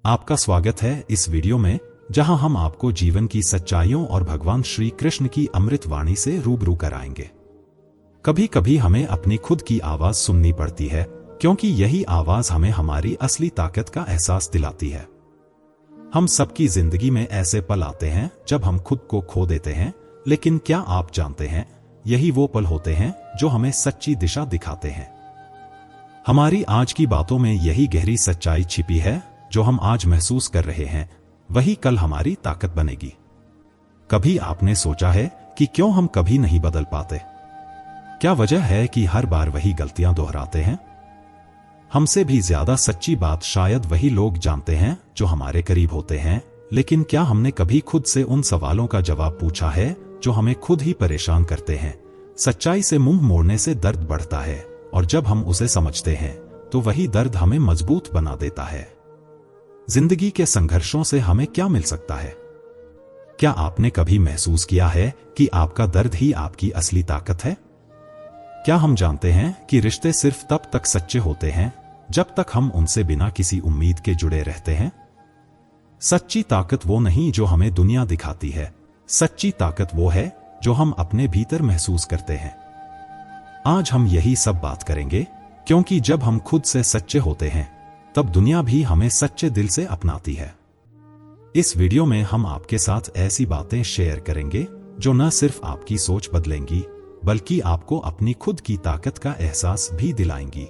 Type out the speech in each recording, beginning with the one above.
आपका स्वागत है इस वीडियो में, जहां हम आपको जीवन की सच्चाइयों और भगवान श्री कृष्ण की अमृत वाणी से रूबरू कराएंगे। कभी कभी हमें अपनी खुद की आवाज सुननी पड़ती है, क्योंकि यही आवाज हमें हमारी असली ताकत का एहसास दिलाती है। हम सबकी जिंदगी में ऐसे पल आते हैं जब हम खुद को खो देते हैं, लेकिन क्या आप जानते हैं, यही वो पल होते हैं जो हमें सच्ची दिशा दिखाते हैं। हमारी आज की बातों में यही गहरी सच्चाई छिपी है। जो हम आज महसूस कर रहे हैं, वही कल हमारी ताकत बनेगी। कभी आपने सोचा है कि क्यों हम कभी नहीं बदल पाते? क्या वजह है कि हर बार वही गलतियां दोहराते हैं? हमसे भी ज्यादा सच्ची बात शायद वही लोग जानते हैं जो हमारे करीब होते हैं, लेकिन क्या हमने कभी खुद से उन सवालों का जवाब पूछा है जो हमें खुद ही परेशान करते हैं? सच्चाई से मुंह मोड़ने से दर्द बढ़ता है, और जब हम उसे समझते हैं तो वही दर्द हमें मजबूत बना देता है। जिंदगी के संघर्षों से हमें क्या मिल सकता है? क्या आपने कभी महसूस किया है कि आपका दर्द ही आपकी असली ताकत है? क्या हम जानते हैं कि रिश्ते सिर्फ तब तक सच्चे होते हैं जब तक हम उनसे बिना किसी उम्मीद के जुड़े रहते हैं? सच्ची ताकत वो नहीं जो हमें दुनिया दिखाती है, सच्ची ताकत वो है जो हम अपने भीतर महसूस करते हैं। आज हम यही सब बात करेंगे, क्योंकि जब हम खुद से सच्चे होते हैं तब दुनिया भी हमें सच्चे दिल से अपनाती है। इस वीडियो में हम आपके साथ ऐसी बातें शेयर करेंगे जो न सिर्फ आपकी सोच बदलेंगी, बल्कि आपको अपनी खुद की ताकत का एहसास भी दिलाएंगी।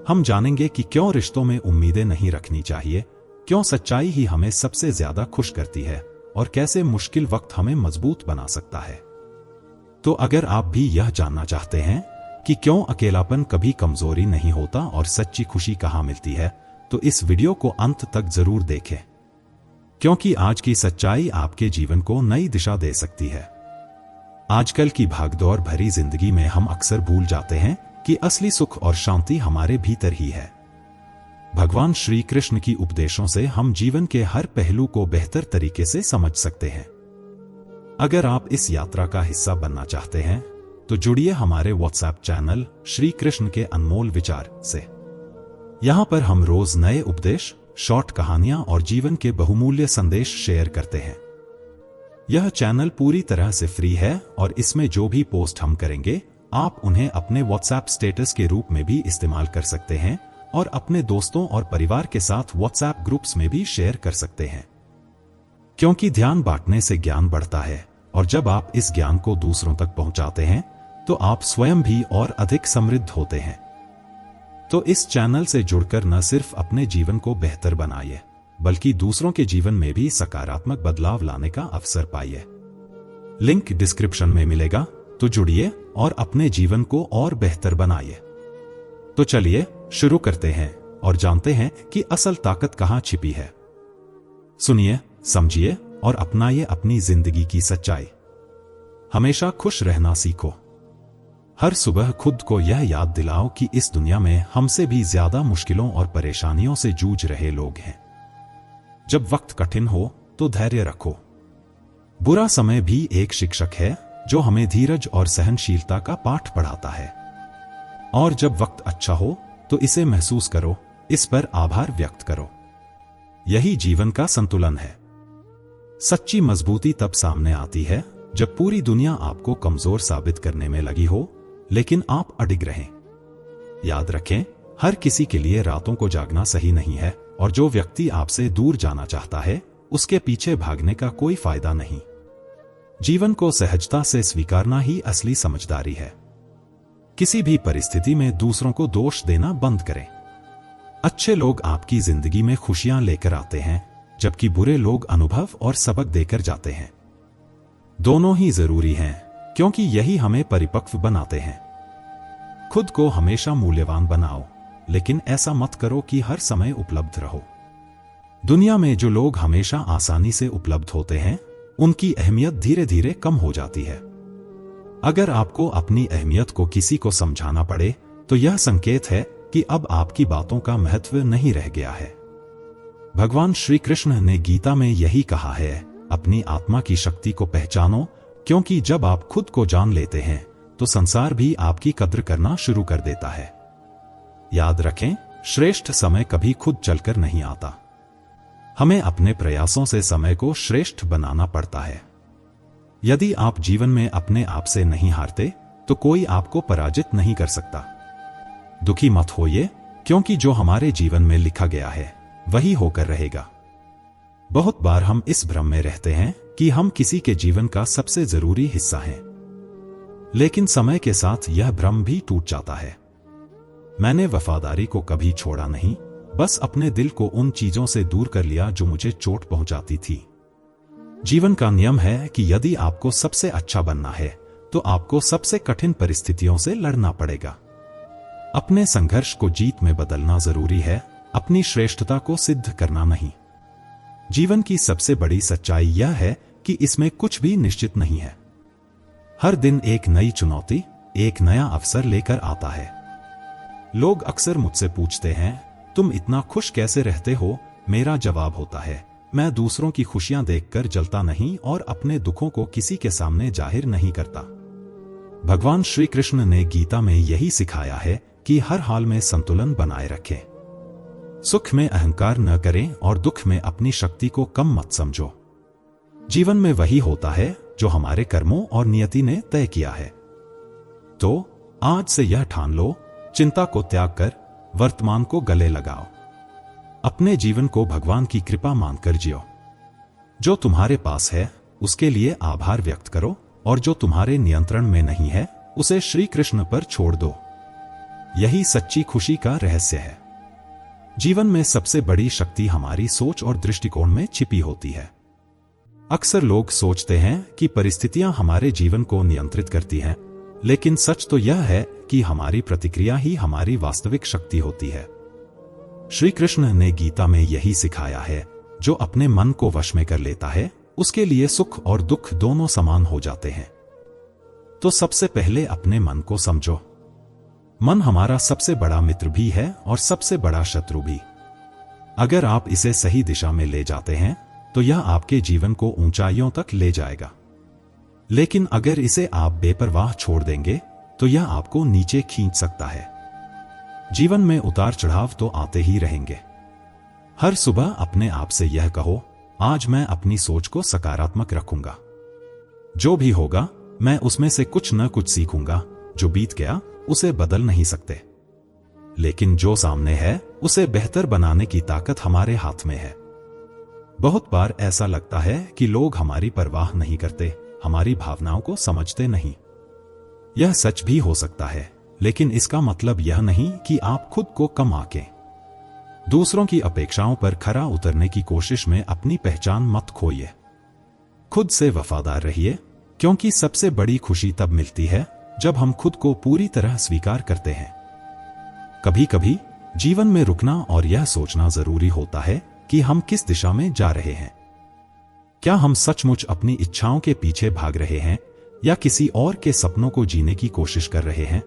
हम जानेंगे कि क्यों रिश्तों में उम्मीदें नहीं रखनी चाहिए, क्यों सच्चाई ही हमें सबसे ज्यादा खुश करती है, और कैसे मुश्किल वक्त हमें मजबूत बना सकता है। तो अगर आप भी यह जानना चाहते हैं कि क्यों अकेलापन कभी कमजोरी नहीं होता और सच्ची खुशी कहां मिलती है, तो इस वीडियो को अंत तक जरूर देखें, क्योंकि आज की सच्चाई आपके जीवन को नई दिशा दे सकती है। आजकल की भागदौड़ भरी जिंदगी में हम अक्सर भूल जाते हैं कि असली सुख और शांति हमारे भीतर ही है। भगवान श्री कृष्ण की उपदेशों से हम जीवन के हर पहलू को बेहतर तरीके से समझ सकते हैं। अगर आप इस यात्रा का हिस्सा बनना चाहते हैं तो जुड़िए हमारे व्हाट्सएप चैनल श्री कृष्ण के अनमोल विचार से। यहां पर हम रोज नए उपदेश, शॉर्ट कहानियां और जीवन के बहुमूल्य संदेश शेयर करते हैं। यह चैनल पूरी तरह से फ्री है, और इसमें जो भी पोस्ट हम करेंगे आप उन्हें अपने व्हाट्सएप स्टेटस के रूप में भी इस्तेमाल कर सकते हैं, और अपने दोस्तों और परिवार के साथ व्हाट्सएप ग्रुप्स में भी शेयर कर सकते हैं। क्योंकि ध्यान बांटने से ज्ञान बढ़ता है, और जब आप इस ज्ञान को दूसरों तक पहुंचाते हैं तो आप स्वयं भी और अधिक समृद्ध होते हैं। तो इस चैनल से जुड़कर न सिर्फ अपने जीवन को बेहतर बनाइए, बल्कि दूसरों के जीवन में भी सकारात्मक बदलाव लाने का अवसर पाइए। लिंक डिस्क्रिप्शन में मिलेगा, तो जुड़िए और अपने जीवन को और बेहतर बनाइए। तो चलिए शुरू करते हैं और जानते हैं कि असल ताकत कहां छिपी है। सुनिए, समझिए और अपनाइए अपनी जिंदगी की सच्चाई। हमेशा खुश रहना सीखो। हर सुबह खुद को यह याद दिलाओ कि इस दुनिया में हमसे भी ज्यादा मुश्किलों और परेशानियों से जूझ रहे लोग हैं। जब वक्त कठिन हो तो धैर्य रखो। बुरा समय भी एक शिक्षक है जो हमें धीरज और सहनशीलता का पाठ पढ़ाता है। और जब वक्त अच्छा हो तो इसे महसूस करो, इस पर आभार व्यक्त करो। यही जीवन का संतुलन है। सच्ची मजबूती तब सामने आती है जब पूरी दुनिया आपको कमजोर साबित करने में लगी हो, लेकिन आप अडिग रहें। याद रखें, हर किसी के लिए रातों को जागना सही नहीं है, और जो व्यक्ति आपसे दूर जाना चाहता है उसके पीछे भागने का कोई फायदा नहीं। जीवन को सहजता से स्वीकारना ही असली समझदारी है। किसी भी परिस्थिति में दूसरों को दोष देना बंद करें। अच्छे लोग आपकी जिंदगी में खुशियां लेकर आते हैं, जबकि बुरे लोग अनुभव और सबक देकर जाते हैं। दोनों ही जरूरी हैं, क्योंकि यही हमें परिपक्व बनाते हैं। खुद को हमेशा मूल्यवान बनाओ, लेकिन ऐसा मत करो कि हर समय उपलब्ध रहो। दुनिया में जो लोग हमेशा आसानी से उपलब्ध होते हैं, उनकी अहमियत धीरे धीरे कम हो जाती है। अगर आपको अपनी अहमियत को किसी को समझाना पड़े, तो यह संकेत है कि अब आपकी बातों का महत्व नहीं रह गया है। भगवान श्री कृष्ण ने गीता में यही कहा है, अपनी आत्मा की शक्ति को पहचानो, क्योंकि जब आप खुद को जान लेते हैं तो संसार भी आपकी कद्र करना शुरू कर देता है। याद रखें, श्रेष्ठ समय कभी खुद चलकर नहीं आता। हमें अपने प्रयासों से समय को श्रेष्ठ बनाना पड़ता है। यदि आप जीवन में अपने आप से नहीं हारते तो कोई आपको पराजित नहीं कर सकता। दुखी मत होइए, क्योंकि जो हमारे जीवन में लिखा गया है वही होकर रहेगा। बहुत बार हम इस भ्रम में रहते हैं कि हम किसी के जीवन का सबसे जरूरी हिस्सा हैं, लेकिन समय के साथ यह भ्रम भी टूट जाता है। मैंने वफादारी को कभी छोड़ा नहीं, बस अपने दिल को उन चीजों से दूर कर लिया जो मुझे चोट पहुंचाती थी। जीवन का नियम है कि यदि आपको सबसे अच्छा बनना है तो आपको सबसे कठिन परिस्थितियों से लड़ना पड़ेगा। अपने संघर्ष को जीत में बदलना जरूरी है, अपनी श्रेष्ठता को सिद्ध करना नहीं। जीवन की सबसे बड़ी सच्चाई यह है कि इसमें कुछ भी निश्चित नहीं है। हर दिन एक नई चुनौती, एक नया अवसर लेकर आता है। लोग अक्सर मुझसे पूछते हैं, तुम इतना खुश कैसे रहते हो? मेरा जवाब होता है, मैं दूसरों की खुशियां देखकर जलता नहीं और अपने दुखों को किसी के सामने जाहिर नहीं करता। भगवान श्री कृष्ण ने गीता में यही सिखाया है कि हर हाल में संतुलन बनाए रखें। सुख में अहंकार न करें और दुख में अपनी शक्ति को कम मत समझो। जीवन में वही होता है जो हमारे कर्मों और नियति ने तय किया है। तो आज से यह ठान लो, चिंता को त्याग कर वर्तमान को गले लगाओ। अपने जीवन को भगवान की कृपा मानकर जियो। जो तुम्हारे पास है उसके लिए आभार व्यक्त करो और जो तुम्हारे नियंत्रण में नहीं है उसे श्री कृष्ण पर छोड़ दो। यही सच्ची खुशी का रहस्य है। जीवन में सबसे बड़ी शक्ति हमारी सोच और दृष्टिकोण में छिपी होती है। अक्सर लोग सोचते हैं कि परिस्थितियां हमारे जीवन को नियंत्रित करती हैं, लेकिन सच तो यह है कि हमारी प्रतिक्रिया ही हमारी वास्तविक शक्ति होती है। श्री कृष्ण ने गीता में यही सिखाया है, जो अपने मन को वश में कर लेता है उसके लिए सुख और दुख दोनों समान हो जाते हैं। तो सबसे पहले अपने मन को समझो। मन हमारा सबसे बड़ा मित्र भी है और सबसे बड़ा शत्रु भी। अगर आप इसे सही दिशा में ले जाते हैं तो यह आपके जीवन को ऊंचाइयों तक ले जाएगा, लेकिन अगर इसे आप बेपरवाह छोड़ देंगे तो यह आपको नीचे खींच सकता है। जीवन में उतार चढ़ाव तो आते ही रहेंगे। हर सुबह अपने आप से यह कहो, आज मैं अपनी सोच को सकारात्मक रखूंगा। जो भी होगा मैं उसमें से कुछ न कुछ सीखूंगा। जो बीत गया उसे बदल नहीं सकते, लेकिन जो सामने है उसे बेहतर बनाने की ताकत हमारे हाथ में है। बहुत बार ऐसा लगता है कि लोग हमारी परवाह नहीं करते, हमारी भावनाओं को समझते नहीं। यह सच भी हो सकता है, लेकिन इसका मतलब यह नहीं कि आप खुद को कम आंकें। दूसरों की अपेक्षाओं पर खरा उतरने की कोशिश में अपनी पहचान मत खोइए। खुद से वफादार रहिए, क्योंकि सबसे बड़ी खुशी तब मिलती है जब हम खुद को पूरी तरह स्वीकार करते हैं। कभी कभी जीवन में रुकना और यह सोचना जरूरी होता है कि हम किस दिशा में जा रहे हैं। क्या हम सचमुच अपनी इच्छाओं के पीछे भाग रहे हैं या किसी और के सपनों को जीने की कोशिश कर रहे हैं?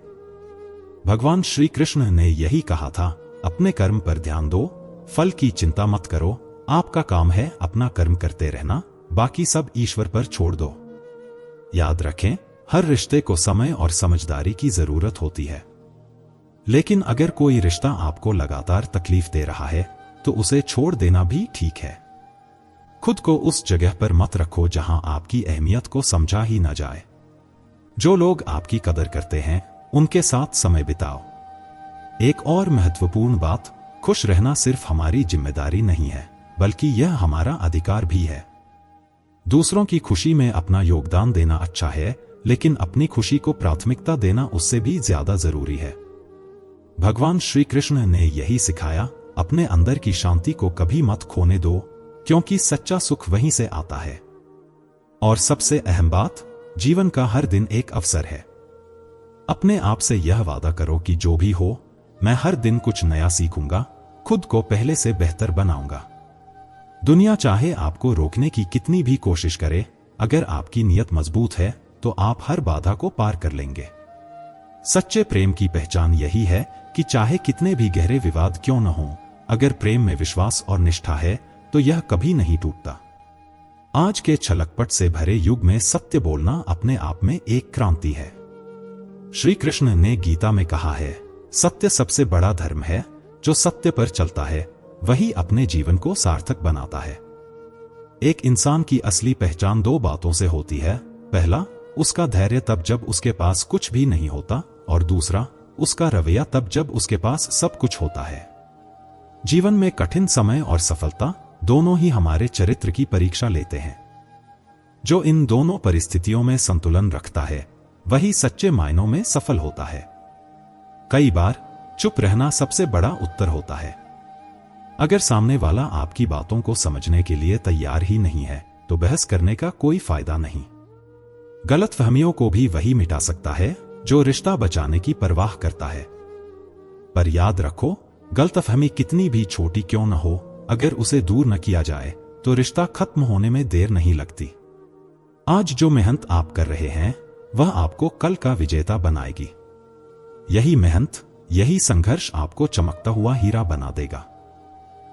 भगवान श्री कृष्ण ने यही कहा था, अपने कर्म पर ध्यान दो, फल की चिंता मत करो। आपका काम है अपना कर्म करते रहना, बाकी सब ईश्वर पर छोड़ दो। याद रखें, हर रिश्ते को समय और समझदारी की जरूरत होती है, लेकिन अगर कोई रिश्ता आपको लगातार तकलीफ दे रहा है तो उसे छोड़ देना भी ठीक है। खुद को उस जगह पर मत रखो जहां आपकी अहमियत को समझा ही न जाए। जो लोग आपकी कदर करते हैं उनके साथ समय बिताओ। एक और महत्वपूर्ण बात, खुश रहना सिर्फ हमारी जिम्मेदारी नहीं है, बल्कि यह हमारा अधिकार भी है। दूसरों की खुशी में अपना योगदान देना अच्छा है, लेकिन अपनी खुशी को प्राथमिकता देना उससे भी ज्यादा जरूरी है। भगवान श्री कृष्ण ने यही सिखाया, अपने अंदर की शांति को कभी मत खोने दो, क्योंकि सच्चा सुख वहीं से आता है। और सबसे अहम बात, जीवन का हर दिन एक अवसर है। अपने आप से यह वादा करो कि जो भी हो, मैं हर दिन कुछ नया सीखूंगा, खुद को पहले से बेहतर बनाऊंगा। दुनिया चाहे आपको रोकने की कितनी भी कोशिश करे, अगर आपकी नीयत मजबूत है तो आप हर बाधा को पार कर लेंगे। सच्चे प्रेम की पहचान यही है कि चाहे कितने भी गहरे विवाद क्यों न हों, अगर प्रेम में विश्वास और निष्ठा है तो यह कभी नहीं टूटता। आज के छलकपट से भरे युग में सत्य बोलना अपने आप में एक क्रांति है। श्री कृष्ण ने गीता में कहा है, सत्य सबसे बड़ा धर्म है। जो सत्य पर चलता है वही अपने जीवन को सार्थक बनाता है। एक इंसान की असली पहचान दो बातों से होती है। पहला, उसका धैर्य तब जब उसके पास कुछ भी नहीं होता, और दूसरा, उसका रवैया तब जब उसके पास सब कुछ होता है। जीवन में कठिन समय और सफलता दोनों ही हमारे चरित्र की परीक्षा लेते हैं। जो इन दोनों परिस्थितियों में संतुलन रखता है वही सच्चे मायनों में सफल होता है। कई बार चुप रहना सबसे बड़ा उत्तर होता है। अगर सामने वाला आपकी बातों को समझने के लिए तैयार ही नहीं है तो बहस करने का कोई फायदा नहीं। गलतफहमियों को भी वही मिटा सकता है जो रिश्ता बचाने की परवाह करता है। पर याद रखो, गलतफहमी कितनी भी छोटी क्यों न हो, अगर उसे दूर न किया जाए तो रिश्ता खत्म होने में देर नहीं लगती। आज जो मेहनत आप कर रहे हैं वह आपको कल का विजेता बनाएगी। यही मेहनत, यही संघर्ष आपको चमकता हुआ हीरा बना देगा।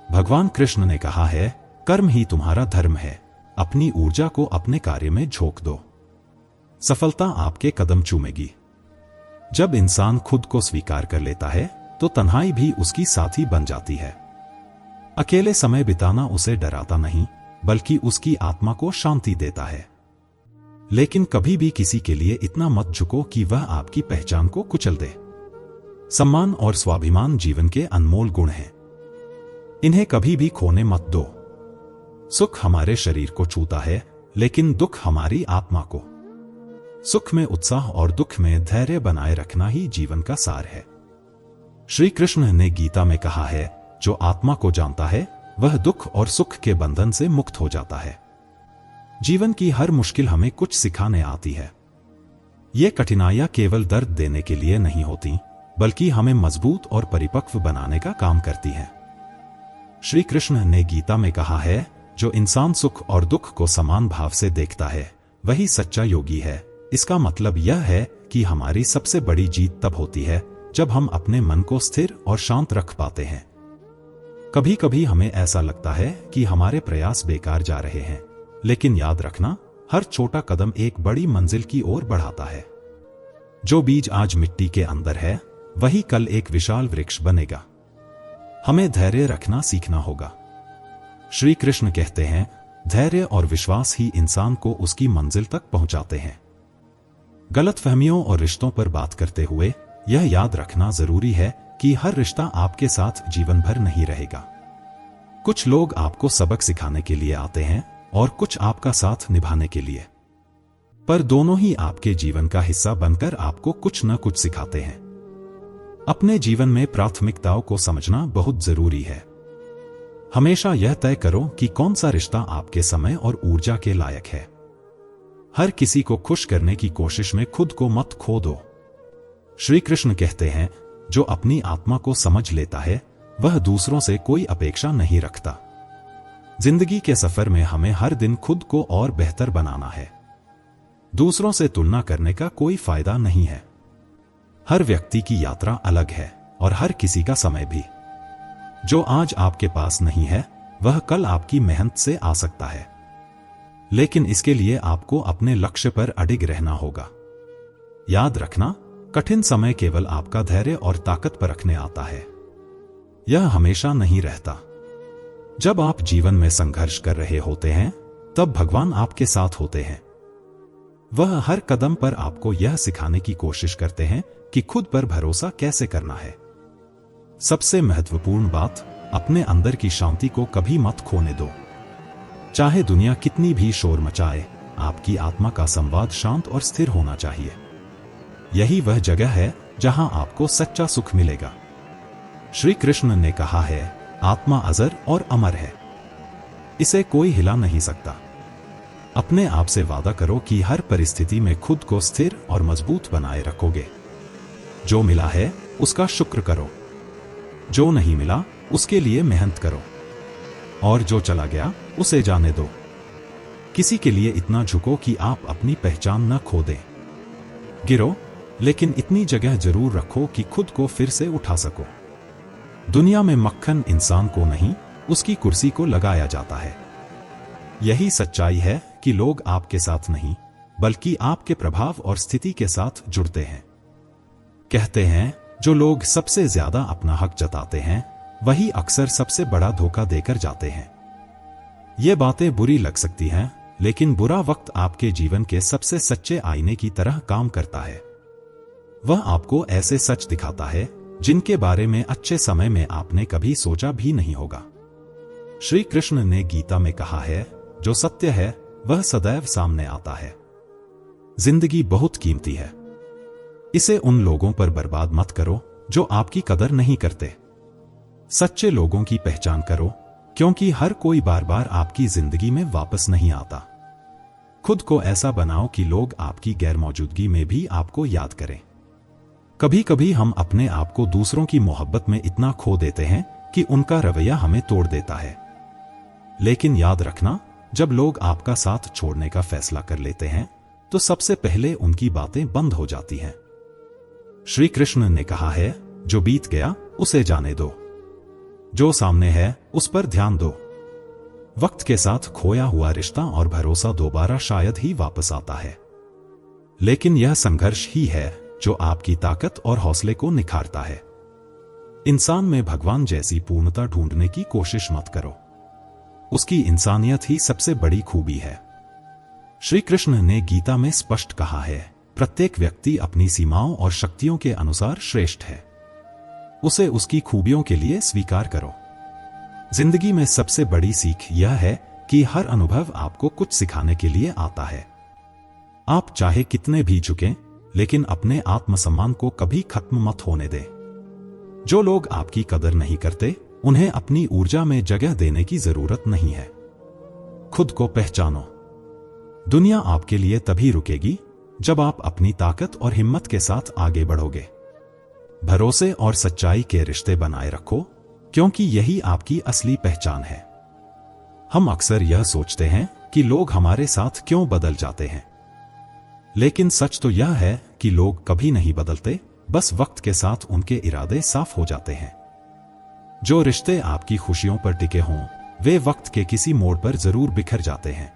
भगवान कृष्ण ने कहा है, कर्म ही तुम्हारा धर्म है, अपनी ऊर्जा को अपने कार्य में झोंक दो, सफलता आपके कदम चूमेगी। जब इंसान खुद को स्वीकार कर लेता है तो तन्हाई भी उसकी साथी बन जाती है। अकेले समय बिताना उसे डराता नहीं बल्कि उसकी आत्मा को शांति देता है। लेकिन कभी भी किसी के लिए इतना मत झुको कि वह आपकी पहचान को कुचल दे। सम्मान और स्वाभिमान जीवन के अनमोल गुण हैं, इन्हें कभी भी खोने मत दो। सुख हमारे शरीर को छूता है लेकिन दुख हमारी आत्मा को। सुख में उत्साह और दुख में धैर्य बनाए रखना ही जीवन का सार है। श्री कृष्ण ने गीता में कहा है, जो आत्मा को जानता है वह दुख और सुख के बंधन से मुक्त हो जाता है। जीवन की हर मुश्किल हमें कुछ सिखाने आती है। ये कठिनाइयां केवल दर्द देने के लिए नहीं होती बल्कि हमें मजबूत और परिपक्व बनाने का काम करती हैं। श्री कृष्ण ने गीता में कहा है, जो इंसान सुख और दुख को समान भाव से देखता है वही सच्चा योगी है। इसका मतलब यह है कि हमारी सबसे बड़ी जीत तब होती है जब हम अपने मन को स्थिर और शांत रख पाते हैं। कभी कभी हमें ऐसा लगता है कि हमारे प्रयास बेकार जा रहे हैं, लेकिन याद रखना, हर छोटा कदम एक बड़ी मंजिल की ओर बढ़ाता है। जो बीज आज मिट्टी के अंदर है वही कल एक विशाल वृक्ष बनेगा। हमें धैर्य रखना सीखना होगा। श्री कृष्ण कहते हैं, धैर्य और विश्वास ही इंसान को उसकी मंजिल तक पहुंचाते हैं। गलतफहमियों और रिश्तों पर बात करते हुए यह याद रखना जरूरी है कि हर रिश्ता आपके साथ जीवन भर नहीं रहेगा। कुछ लोग आपको सबक सिखाने के लिए आते हैं और कुछ आपका साथ निभाने के लिए, पर दोनों ही आपके जीवन का हिस्सा बनकर आपको कुछ न कुछ सिखाते हैं। अपने जीवन में प्राथमिकताओं को समझना बहुत जरूरी है। हमेशा यह तय करो कि कौन सा रिश्ता आपके समय और ऊर्जा के लायक है। हर किसी को खुश करने की कोशिश में खुद को मत खो दो। श्री कृष्ण कहते हैं, जो अपनी आत्मा को समझ लेता है वह दूसरों से कोई अपेक्षा नहीं रखता। जिंदगी के सफर में हमें हर दिन खुद को और बेहतर बनाना है। दूसरों से तुलना करने का कोई फायदा नहीं है। हर व्यक्ति की यात्रा अलग है और हर किसी का समय भी। जो आज आपके पास नहीं है वह कल आपकी मेहनत से आ सकता है, लेकिन इसके लिए आपको अपने लक्ष्य पर अडिग रहना होगा। याद रखना, कठिन समय केवल आपका धैर्य और ताकत परखने आता है, यह हमेशा नहीं रहता। जब आप जीवन में संघर्ष कर रहे होते हैं तब भगवान आपके साथ होते हैं। वह हर कदम पर आपको यह सिखाने की कोशिश करते हैं कि खुद पर भरोसा कैसे करना है। सबसे महत्वपूर्ण बात, अपने अंदर की शांति को कभी मत खोने दो। चाहे दुनिया कितनी भी शोर मचाए, आपकी आत्मा का संवाद शांत और स्थिर होना चाहिए। यही वह जगह है जहां आपको सच्चा सुख मिलेगा। श्री कृष्ण ने कहा है, आत्मा अजर और अमर है, इसे कोई हिला नहीं सकता। अपने आप से वादा करो कि हर परिस्थिति में खुद को स्थिर और मजबूत बनाए रखोगे। जो मिला है उसका शुक्र करो, जो नहीं मिला उसके लिए मेहनत करो, और जो चला गया उसे जाने दो। किसी के लिए इतना झुको कि आप अपनी पहचान न खो दें। गिरो, लेकिन इतनी जगह जरूर रखो कि खुद को फिर से उठा सको। दुनिया में मक्खन इंसान को नहीं, उसकी कुर्सी को लगाया जाता है। यही सच्चाई है कि लोग आपके साथ नहीं बल्कि आपके प्रभाव और स्थिति के साथ जुड़ते हैं। कहते हैं, जो लोग सबसे ज्यादा अपना हक जताते हैं वही अक्सर सबसे बड़ा धोखा देकर जाते हैं। ये बातें बुरी लग सकती हैं, लेकिन बुरा वक्त आपके जीवन के सबसे सच्चे आईने की तरह काम करता है। वह आपको ऐसे सच दिखाता है जिनके बारे में अच्छे समय में आपने कभी सोचा भी नहीं होगा। श्री कृष्ण ने गीता में कहा है, जो सत्य है वह सदैव सामने आता है। जिंदगी बहुत कीमती है, इसे उन लोगों पर बर्बाद मत करो जो आपकी कदर नहीं करते। सच्चे लोगों की पहचान करो, क्योंकि हर कोई बार बार आपकी जिंदगी में वापस नहीं आता। खुद को ऐसा बनाओ कि लोग आपकी गैरमौजूदगी में भी आपको याद करें। कभी कभी हम अपने आप को दूसरों की मोहब्बत में इतना खो देते हैं कि उनका रवैया हमें तोड़ देता है। लेकिन याद रखना, जब लोग आपका साथ छोड़ने का फैसला कर लेते हैं तो सबसे पहले उनकी बातें बंद हो जाती हैं। श्री कृष्ण ने कहा है, जो बीत गया उसे जाने दो, जो सामने है उस पर ध्यान दो। वक्त के साथ खोया हुआ रिश्ता और भरोसा दोबारा शायद ही वापस आता है, लेकिन यह संघर्ष ही है जो आपकी ताकत और हौसले को निखारता है। इंसान में भगवान जैसी पूर्णता ढूंढने की कोशिश मत करो, उसकी इंसानियत ही सबसे बड़ी खूबी है। श्री कृष्ण ने गीता में स्पष्ट कहा है, प्रत्येक व्यक्ति अपनी सीमाओं और शक्तियों के अनुसार श्रेष्ठ है। उसे उसकी खूबियों के लिए स्वीकार करो। जिंदगी में सबसे बड़ी सीख यह है कि हर अनुभव आपको कुछ सिखाने के लिए आता है। आप चाहे कितने भी झुकें, लेकिन अपने आत्मसम्मान को कभी खत्म मत होने दें। जो लोग आपकी कदर नहीं करते, उन्हें अपनी ऊर्जा में जगह देने की जरूरत नहीं है। खुद को पहचानो। दुनिया आपके लिए तभी रुकेगी जब आप अपनी ताकत और हिम्मत के साथ आगे बढ़ोगे। भरोसे और सच्चाई के रिश्ते बनाए रखो, क्योंकि यही आपकी असली पहचान है। हम अक्सर यह सोचते हैं कि लोग हमारे साथ क्यों बदल जाते हैं, लेकिन सच तो यह है कि लोग कभी नहीं बदलते, बस वक्त के साथ उनके इरादे साफ हो जाते हैं। जो रिश्ते आपकी खुशियों पर टिके हों, वे वक्त के किसी मोड़ पर जरूर बिखर जाते हैं।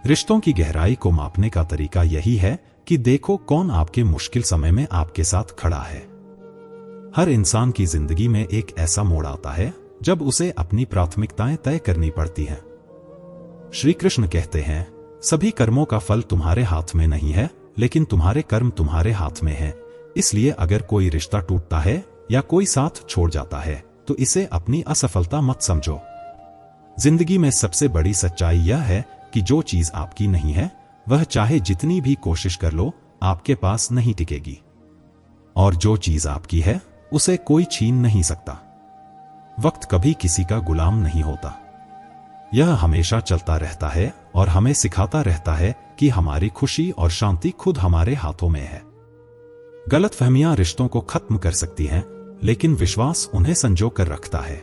रिश्तों की गहराई को मापने का तरीका यही है कि देखो कौन आपके मुश्किल समय में आपके साथ खड़ा है। हर इंसान की जिंदगी में एक ऐसा मोड़ आता है जब उसे अपनी प्राथमिकताएं तय करनी पड़ती हैं। श्री कृष्ण कहते हैं, सभी कर्मों का फल तुम्हारे हाथ में नहीं है, लेकिन तुम्हारे कर्म तुम्हारे हाथ में है। इसलिए अगर कोई रिश्ता टूटता है या कोई साथ छोड़ जाता है तो इसे अपनी असफलता मत समझो। जिंदगी में सबसे बड़ी सच्चाई यह है कि जो चीज आपकी नहीं है, वह चाहे जितनी भी कोशिश कर लो, आपके पास नहीं टिकेगी। और जो चीज आपकी है, उसे कोई छीन नहीं सकता। वक्त कभी किसी का गुलाम नहीं होता। यह हमेशा चलता रहता है और हमें सिखाता रहता है कि हमारी खुशी और शांति खुद हमारे हाथों में है। गलतफहमियां रिश्तों को खत्म कर सकती हैं, लेकिन विश्वास उन्हें संजो कर रखता है।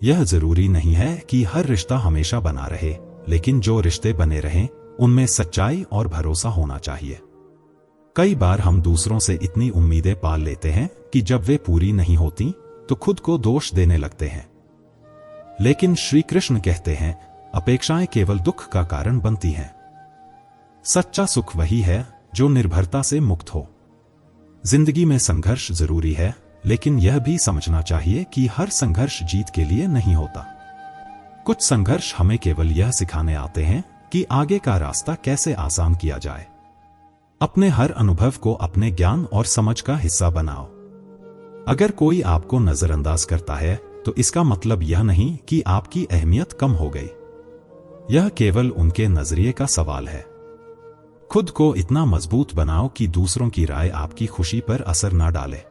यह जरूरी नहीं है कि हर रिश्ता हमेशा बना रहे, लेकिन जो रिश्ते बने रहें, उनमें सच्चाई और भरोसा होना चाहिए। कई बार हम दूसरों से इतनी उम्मीदें पाल लेते हैं कि जब वे पूरी नहीं होती तो खुद को दोष देने लगते हैं। लेकिन श्री कृष्ण कहते हैं, अपेक्षाएं केवल दुख का कारण बनती हैं। सच्चा सुख वही है जो निर्भरता से मुक्त हो। जिंदगी में संघर्ष जरूरी है, लेकिन यह भी समझना चाहिए कि हर संघर्ष जीत के लिए नहीं होता। कुछ संघर्ष हमें केवल यह सिखाने आते हैं कि आगे का रास्ता कैसे आसान किया जाए। अपने हर अनुभव को अपने ज्ञान और समझ का हिस्सा बनाओ। अगर कोई आपको नजरअंदाज करता है तो इसका मतलब यह नहीं कि आपकी अहमियत कम हो गई। यह केवल उनके नजरिए का सवाल है। खुद को इतना मजबूत बनाओ कि दूसरों की राय आपकी खुशी पर असर न डाले।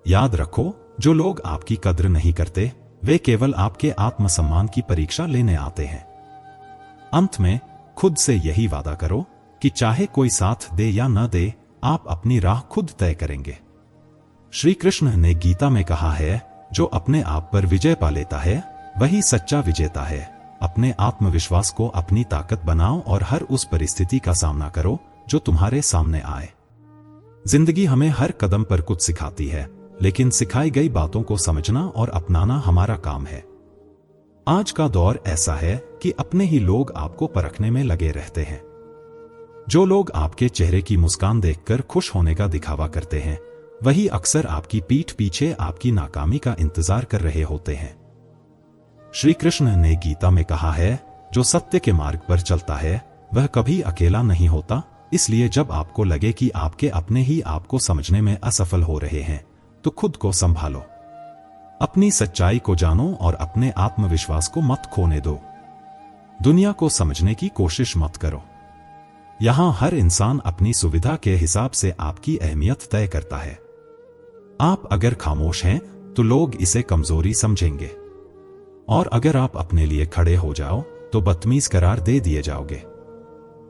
याद रखो, जो लोग आपकी कद्र नहीं करते, वे केवल आपके आत्मसम्मान की परीक्षा लेने आते हैं। अंत में खुद से यही वादा करो कि चाहे कोई साथ दे या न दे, आप अपनी राह खुद तय करेंगे। श्री कृष्ण ने गीता में कहा है, जो अपने आप पर विजय पा लेता है वही सच्चा विजेता है। अपने आत्मविश्वास को अपनी ताकत बनाओ और हर उस परिस्थिति का सामना करो जो तुम्हारे सामने आए। जिंदगी हमें हर कदम पर कुछ सिखाती है, लेकिन सिखाई गई बातों को समझना और अपनाना हमारा काम है। आज का दौर ऐसा है कि अपने ही लोग आपको परखने में लगे रहते हैं। जो लोग आपके चेहरे की मुस्कान देखकर खुश होने का दिखावा करते हैं, वही अक्सर आपकी पीठ पीछे आपकी नाकामी का इंतजार कर रहे होते हैं। श्री कृष्ण ने गीता में कहा है, जो सत्य के मार्ग पर चलता है वह कभी अकेला नहीं होता। इसलिए जब आपको लगे कि आपके अपने ही आपको समझने में असफल हो रहे हैं, तो खुद को संभालो, अपनी सच्चाई को जानो और अपने आत्मविश्वास को मत खोने दो। दुनिया को समझने की कोशिश मत करो। यहां हर इंसान अपनी सुविधा के हिसाब से आपकी अहमियत तय करता है। आप अगर खामोश हैं तो लोग इसे कमजोरी समझेंगे, और अगर आप अपने लिए खड़े हो जाओ तो बदतमीज करार दे दिए जाओगे।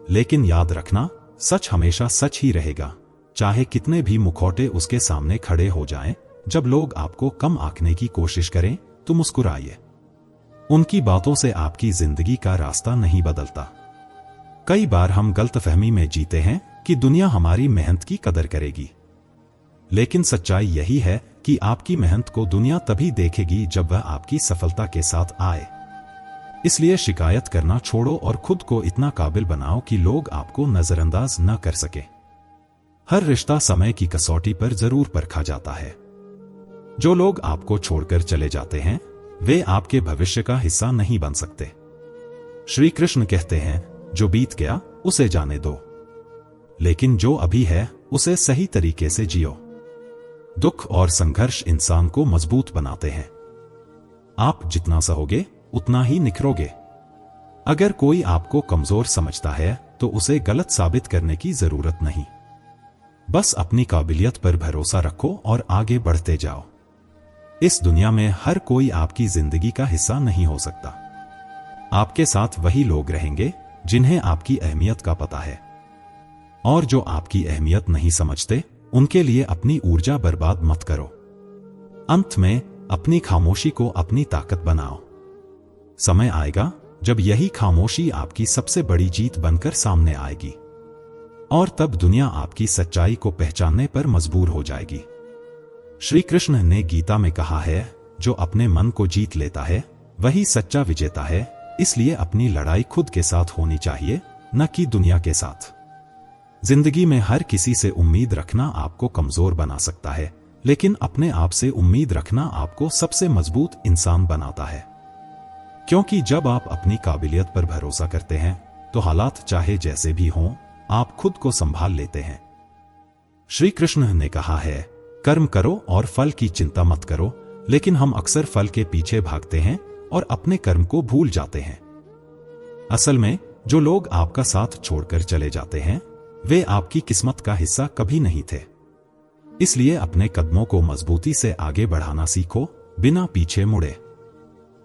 लेकिन याद रखना, सच हमेशा सच ही रहेगा, चाहे कितने भी मुखौटे उसके सामने खड़े हो जाएं। जब लोग आपको कम आंकने की कोशिश करें तो मुस्कुराइए। उनकी बातों से आपकी जिंदगी का रास्ता नहीं बदलता। कई बार हम गलतफहमी में जीते हैं कि दुनिया हमारी मेहनत की कदर करेगी, लेकिन सच्चाई यही है कि आपकी मेहनत को दुनिया तभी देखेगी जब वह आपकी सफलता के साथ आए। इसलिए शिकायत करना छोड़ो और खुद को इतना काबिल बनाओ कि लोग आपको नजरअंदाज न कर सके। हर रिश्ता समय की कसौटी पर जरूर परखा जाता है। जो लोग आपको छोड़कर चले जाते हैं वे आपके भविष्य का हिस्सा नहीं बन सकते। श्री कृष्ण कहते हैं, जो बीत गया उसे जाने दो, लेकिन जो अभी है उसे सही तरीके से जियो। दुख और संघर्ष इंसान को मजबूत बनाते हैं। आप जितना सहोगे उतना ही निखरोगे। अगर कोई आपको कमजोर समझता है तो उसे गलत साबित करने की जरूरत नहीं। बस अपनी काबिलियत पर भरोसा रखो और आगे बढ़ते जाओ। इस दुनिया में हर कोई आपकी जिंदगी का हिस्सा नहीं हो सकता। आपके साथ वही लोग रहेंगे जिन्हें आपकी अहमियत का पता है, और जो आपकी अहमियत नहीं समझते उनके लिए अपनी ऊर्जा बर्बाद मत करो। अंत में अपनी खामोशी को अपनी ताकत बनाओ। समय आएगा जब यही खामोशी आपकी सबसे बड़ी जीत बनकर सामने आएगी, और तब दुनिया आपकी सच्चाई को पहचानने पर मजबूर हो जाएगी। श्री कृष्ण ने गीता में कहा है, जो अपने मन को जीत लेता है वही सच्चा विजेता है। इसलिए अपनी लड़ाई खुद के साथ होनी चाहिए, न कि दुनिया के साथ। जिंदगी में हर किसी से उम्मीद रखना आपको कमजोर बना सकता है, लेकिन अपने आप से उम्मीद रखना आपको सबसे मजबूत इंसान बनाता है। क्योंकि जब आप अपनी काबिलियत पर भरोसा करते हैं तो हालात चाहे जैसे भी हों, आप खुद को संभाल लेते हैं। श्री कृष्ण ने कहा है, कर्म करो और फल की चिंता मत करो। लेकिन हम अक्सर फल के पीछे भागते हैं और अपने कर्म को भूल जाते हैं। असल में जो लोग आपका साथ छोड़कर चले जाते हैं वे आपकी किस्मत का हिस्सा कभी नहीं थे। इसलिए अपने कदमों को मजबूती से आगे बढ़ाना सीखो, बिना पीछे मुड़े।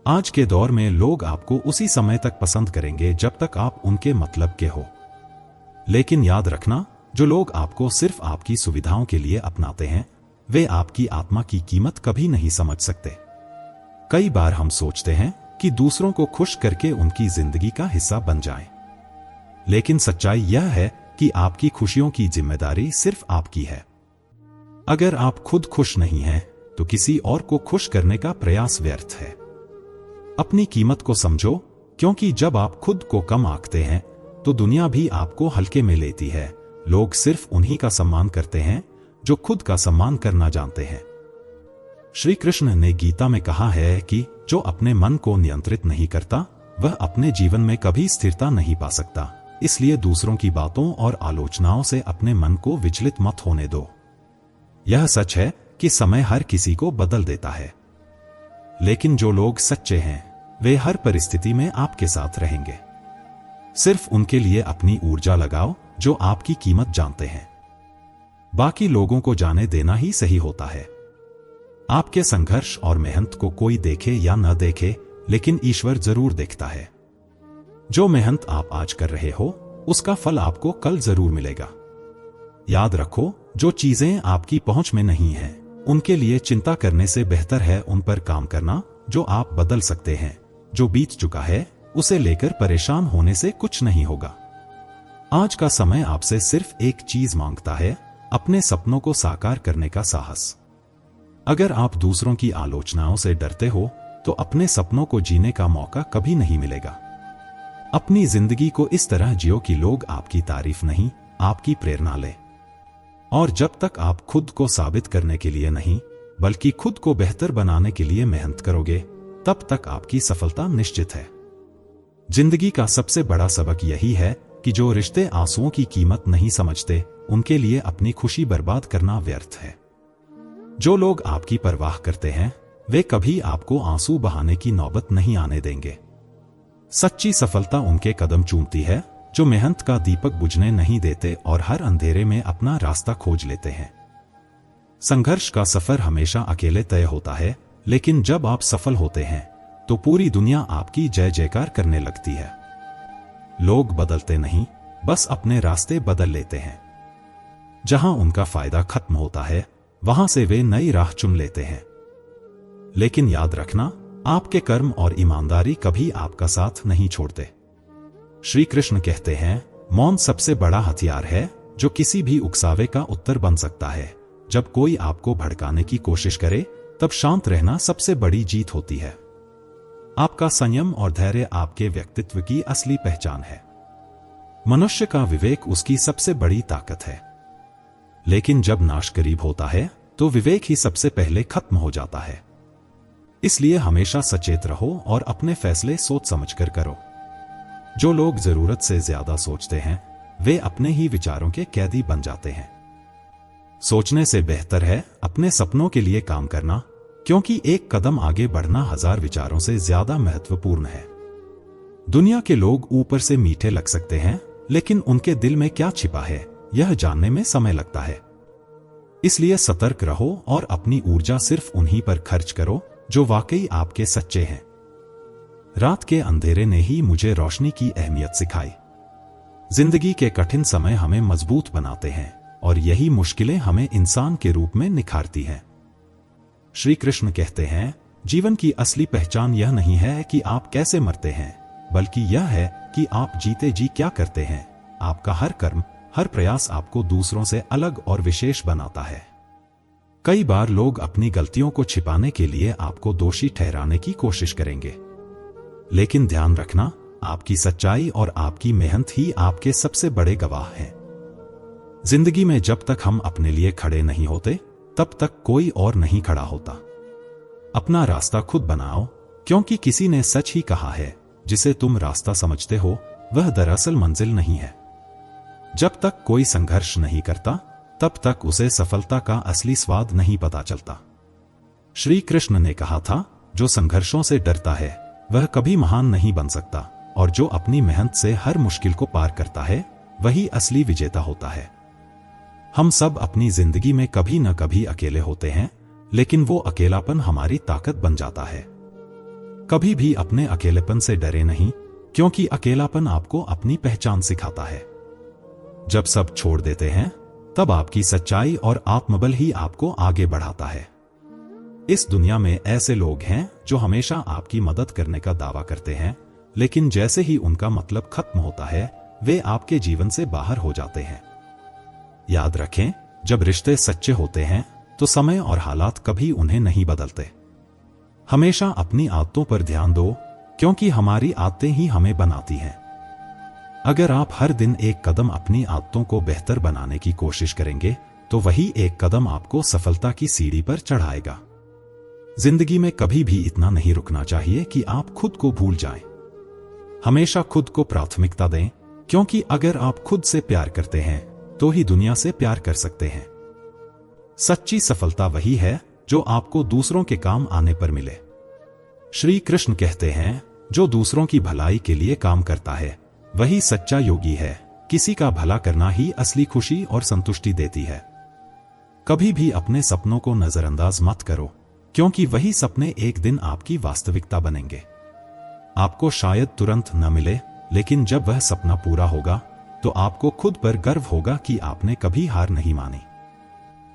आज के दौर में लोग आपको उसी समय तक पसंद करेंगे जब तक आप उनके मतलब के हो। लेकिन याद रखना, जो लोग आपको सिर्फ आपकी सुविधाओं के लिए अपनाते हैं वे आपकी आत्मा की कीमत कभी नहीं समझ सकते। कई बार हम सोचते हैं कि दूसरों को खुश करके उनकी जिंदगी का हिस्सा बन जाएं। लेकिन सच्चाई यह है कि आपकी खुशियों की जिम्मेदारी सिर्फ आपकी है। अगर आप खुद खुश नहीं हैं तो किसी और को खुश करने का प्रयास व्यर्थ है। अपनी कीमत को समझो, क्योंकि जब आप खुद को कम आंकते हैं तो दुनिया भी आपको हल्के में लेती है। लोग सिर्फ उन्हीं का सम्मान करते हैं जो खुद का सम्मान करना जानते हैं। श्री कृष्ण ने गीता में कहा है कि जो अपने मन को नियंत्रित नहीं करता वह अपने जीवन में कभी स्थिरता नहीं पा सकता। इसलिए दूसरों की बातों और आलोचनाओं से अपने मन को विचलित मत होने दो। यह सच है कि समय हर किसी को बदल देता है, लेकिन जो लोग सच्चे हैं वे हर परिस्थिति में आपके साथ रहेंगे। सिर्फ उनके लिए अपनी ऊर्जा लगाओ जो आपकी कीमत जानते हैं। बाकी लोगों को जाने देना ही सही होता है। आपके संघर्ष और मेहनत को कोई देखे या न देखे, लेकिन ईश्वर जरूर देखता है। जो मेहनत आप आज कर रहे हो उसका फल आपको कल जरूर मिलेगा। याद रखो, जो चीजें आपकी पहुंच में नहीं हैं उनके लिए चिंता करने से बेहतर है उन पर काम करना जो आप बदल सकते हैं। जो बीत चुका है उसे लेकर परेशान होने से कुछ नहीं होगा। आज का समय आपसे सिर्फ एक चीज मांगता है, अपने सपनों को साकार करने का साहस। अगर आप दूसरों की आलोचनाओं से डरते हो तो अपने सपनों को जीने का मौका कभी नहीं मिलेगा। अपनी जिंदगी को इस तरह जियो कि लोग आपकी तारीफ नहीं, आपकी प्रेरणा ले। और जब तक आप खुद को साबित करने के लिए नहीं, बल्कि खुद को बेहतर बनाने के लिए मेहनत करोगे, तब तक आपकी सफलता निश्चित है। जिंदगी का सबसे बड़ा सबक यही है कि जो रिश्ते आंसुओं की कीमत नहीं समझते, उनके लिए अपनी खुशी बर्बाद करना व्यर्थ है। जो लोग आपकी परवाह करते हैं, वे कभी आपको आंसू बहाने की नौबत नहीं आने देंगे। सच्ची सफलता उनके कदम चूमती है जो मेहनत का दीपक बुझने नहीं देते और हर अंधेरे में अपना रास्ता खोज लेते हैं। संघर्ष का सफर हमेशा अकेले तय होता है, लेकिन जब आप सफल होते हैं तो पूरी दुनिया आपकी जय जयकार करने लगती है। लोग बदलते नहीं, बस अपने रास्ते बदल लेते हैं। जहां उनका फायदा खत्म होता है, वहां से वे नई राह चुन लेते हैं। लेकिन याद रखना, आपके कर्म और ईमानदारी कभी आपका साथ नहीं छोड़ते। श्री कृष्ण कहते हैं, मौन सबसे बड़ा हथियार है जो किसी भी उकसावे का उत्तर बन सकता है। जब कोई आपको भड़काने की कोशिश करे, तब शांत रहना सबसे बड़ी जीत होती है। आपका संयम और धैर्य आपके व्यक्तित्व की असली पहचान है। मनुष्य का विवेक उसकी सबसे बड़ी ताकत है, लेकिन जब नाश करीब होता है तो विवेक ही सबसे पहले खत्म हो जाता है। इसलिए हमेशा सचेत रहो और अपने फैसले सोच समझकर करो। जो लोग जरूरत से ज्यादा सोचते हैं, वे अपने ही विचारों के कैदी बन जाते हैं। सोचने से बेहतर है अपने सपनों के लिए काम करना, क्योंकि एक कदम आगे बढ़ना 1000 विचारों से ज्यादा महत्वपूर्ण है। दुनिया के लोग ऊपर से मीठे लग सकते हैं, लेकिन उनके दिल में क्या छिपा है, यह जानने में समय लगता है। इसलिए सतर्क रहो और अपनी ऊर्जा सिर्फ उन्हीं पर खर्च करो जो वाकई आपके सच्चे हैं। रात के अंधेरे ने ही मुझे रोशनी की अहमियत सिखाई। जिंदगी के कठिन समय हमें मजबूत बनाते हैं और यही मुश्किलें हमें इंसान के रूप में निखारती हैं। श्री कृष्ण कहते हैं, जीवन की असली पहचान यह नहीं है कि आप कैसे मरते हैं, बल्कि यह है कि आप जीते जी क्या करते हैं। आपका हर कर्म, हर प्रयास आपको दूसरों से अलग और विशेष बनाता है। कई बार लोग अपनी गलतियों को छिपाने के लिए आपको दोषी ठहराने की कोशिश करेंगे, लेकिन ध्यान रखना, आपकी सच्चाई और आपकी मेहनत ही आपके सबसे बड़े गवाह हैं। जिंदगी में जब तक हम अपने लिए खड़े नहीं होते, तब तक कोई और नहीं खड़ा होता। अपना रास्ता खुद बनाओ, क्योंकि किसी ने सच ही कहा है, जिसे तुम रास्ता समझते हो वह दरअसल मंजिल नहीं है। जब तक कोई संघर्ष नहीं करता, तब तक उसे सफलता का असली स्वाद नहीं पता चलता। श्री कृष्ण ने कहा था, जो संघर्षों से डरता है वह कभी महान नहीं बन सकता, और जो अपनी मेहनत से हर मुश्किल को पार करता है वही असली विजेता होता है। हम सब अपनी जिंदगी में कभी न कभी अकेले होते हैं, लेकिन वो अकेलापन हमारी ताकत बन जाता है। कभी भी अपने अकेलेपन से डरे नहीं, क्योंकि अकेलापन आपको अपनी पहचान सिखाता है। जब सब छोड़ देते हैं, तब आपकी सच्चाई और आत्मबल ही आपको आगे बढ़ाता है। इस दुनिया में ऐसे लोग हैं जो हमेशा आपकी मदद करने का दावा करते हैं, लेकिन जैसे ही उनका मतलब खत्म होता है, वे आपके जीवन से बाहर हो जाते हैं। याद रखें, जब रिश्ते सच्चे होते हैं तो समय और हालात कभी उन्हें नहीं बदलते। हमेशा अपनी आदतों पर ध्यान दो, क्योंकि हमारी आदतें ही हमें बनाती हैं। अगर आप हर दिन एक कदम अपनी आदतों को बेहतर बनाने की कोशिश करेंगे, तो वही एक कदम आपको सफलता की सीढ़ी पर चढ़ाएगा। जिंदगी में कभी भी इतना नहीं रुकना चाहिए कि आप खुद को भूल जाएं। हमेशा खुद को प्राथमिकता दें, क्योंकि अगर आप खुद से प्यार करते हैं तो ही दुनिया से प्यार कर सकते हैं। सच्ची सफलता वही है जो आपको दूसरों के काम आने पर मिले। श्री कृष्ण कहते हैं, जो दूसरों की भलाई के लिए काम करता है वही सच्चा योगी है। किसी का भला करना ही असली खुशी और संतुष्टि देती है। कभी भी अपने सपनों को नजरअंदाज मत करो, क्योंकि वही सपने एक दिन आपकी वास्तविकता बनेंगे। आपको शायद तुरंत न मिले, लेकिन जब वह सपना पूरा होगा तो आपको खुद पर गर्व होगा कि आपने कभी हार नहीं मानी।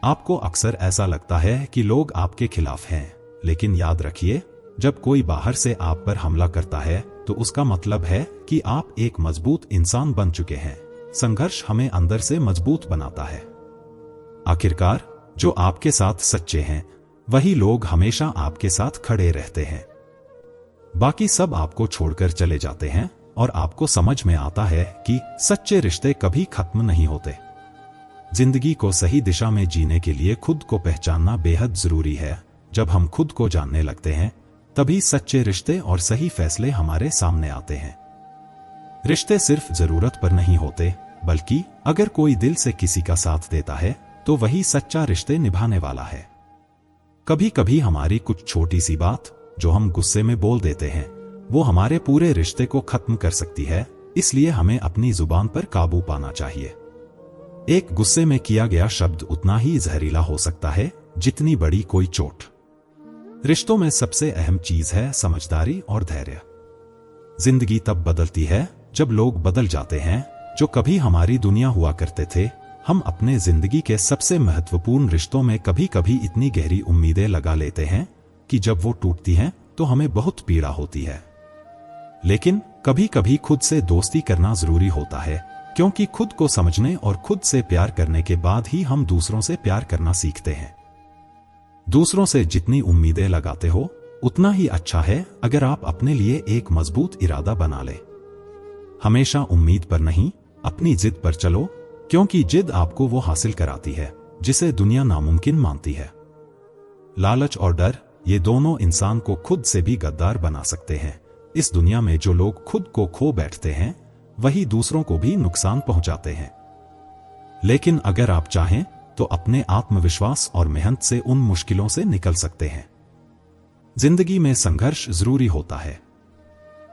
आपको अक्सर ऐसा लगता है कि लोग आपके खिलाफ हैं, लेकिन याद रखिए, जब कोई बाहर से आप पर हमला करता है तो उसका मतलब है कि आप एक मजबूत इंसान बन चुके हैं। संघर्ष हमें अंदर से मजबूत बनाता है। आखिरकार, जो आपके साथ सच्चे हैं वही लोग हमेशा आपके साथ खड़े रहते हैं। बाकी सब आपको छोड़कर चले जाते हैं और आपको समझ में आता है कि सच्चे रिश्ते कभी खत्म नहीं होते। जिंदगी को सही दिशा में जीने के लिए खुद को पहचानना बेहद जरूरी है। जब हम खुद को जानने लगते हैं तभी सच्चे रिश्ते और सही फैसले हमारे सामने आते हैं। रिश्ते सिर्फ जरूरत पर नहीं होते, बल्कि अगर कोई दिल से किसी का साथ देता है तो वही सच्चा रिश्ते निभाने वाला है। कभी कभी हमारी कुछ छोटी सी बात जो हम गुस्से में बोल देते हैं वो हमारे पूरे रिश्ते को खत्म कर सकती है, इसलिए हमें अपनी जुबान पर काबू पाना चाहिए। एक गुस्से में किया गया शब्द उतना ही जहरीला हो सकता है जितनी बड़ी कोई चोट। रिश्तों में सबसे अहम चीज है समझदारी और धैर्य। जिंदगी तब बदलती है जब लोग बदल जाते हैं। जो कभी हमारी दुनिया हुआ करते थे, हम अपने जिंदगी के सबसे महत्वपूर्ण रिश्तों में कभी कभी इतनी गहरी उम्मीदें लगा लेते हैं कि जब वो टूटती हैं तो हमें बहुत पीड़ा होती है। लेकिन कभी कभी खुद से दोस्ती करना जरूरी होता है, क्योंकि खुद को समझने और खुद से प्यार करने के बाद ही हम दूसरों से प्यार करना सीखते हैं। दूसरों से जितनी उम्मीदें लगाते हो उतना ही अच्छा है अगर आप अपने लिए एक मजबूत इरादा बना ले। हमेशा उम्मीद पर नहीं, अपनी जिद पर चलो, क्योंकि जिद आपको वो हासिल कराती है जिसे दुनिया नामुमकिन मानती है। लालच और डर, ये दोनों इंसान को खुद से भी गद्दार बना सकते हैं। इस दुनिया में जो लोग खुद को खो बैठते हैं वही दूसरों को भी नुकसान पहुंचाते हैं। लेकिन अगर आप चाहें तो अपने आत्मविश्वास और मेहनत से उन मुश्किलों से निकल सकते हैं। जिंदगी में संघर्ष जरूरी होता है।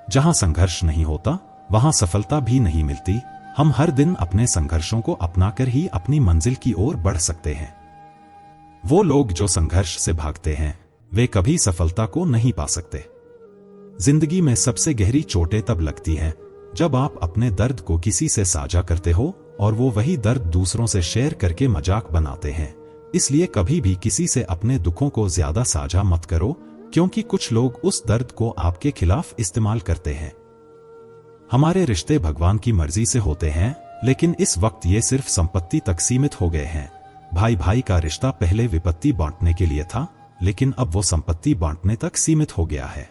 जहां संघर्ष नहीं होता वहां सफलता भी नहीं मिलती। हम हर दिन अपने संघर्षों को अपनाकर ही अपनी मंजिल की ओर बढ़ सकते हैं। वो लोग जो संघर्ष से भागते हैं वे कभी सफलता को नहीं पा सकते। जिंदगी में सबसे गहरी चोटें तब लगती हैं जब आप अपने दर्द को किसी से साझा करते हो और वो वही दर्द दूसरों से शेयर करके मजाक बनाते हैं। इसलिए कभी भी किसी से अपने दुखों को ज्यादा साझा मत करो, क्योंकि कुछ लोग उस दर्द को आपके खिलाफ इस्तेमाल करते हैं। हमारे रिश्ते भगवान की मर्जी से होते हैं, लेकिन इस वक्त ये सिर्फ संपत्ति तक सीमित हो गए हैं। भाई भाई का रिश्ता पहले विपत्ति बांटने के लिए था, लेकिन अब वो संपत्ति बांटने तक सीमित हो गया है।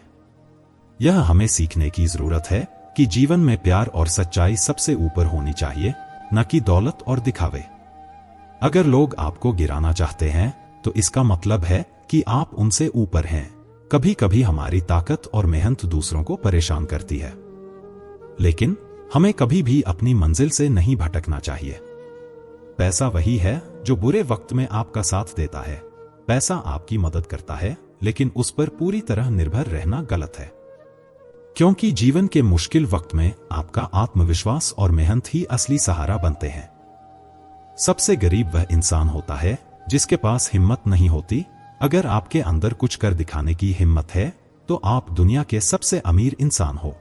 यह हमें सीखने की जरूरत है कि जीवन में प्यार और सच्चाई सबसे ऊपर होनी चाहिए, न कि दौलत और दिखावे। अगर लोग आपको गिराना चाहते हैं तो इसका मतलब है कि आप उनसे ऊपर हैं। कभी कभी हमारी ताकत और मेहनत दूसरों को परेशान करती है, लेकिन हमें कभी भी अपनी मंजिल से नहीं भटकना चाहिए। पैसा वही है जो बुरे वक्त में आपका साथ देता है। पैसा आपकी मदद करता है, लेकिन उस पर पूरी तरह निर्भर रहना गलत है, क्योंकि जीवन के मुश्किल वक्त में आपका आत्मविश्वास और मेहनत ही असली सहारा बनते हैं। सबसे गरीब वह इंसान होता है जिसके पास हिम्मत नहीं होती। अगर आपके अंदर कुछ कर दिखाने की हिम्मत है तो आप दुनिया के सबसे अमीर इंसान हो।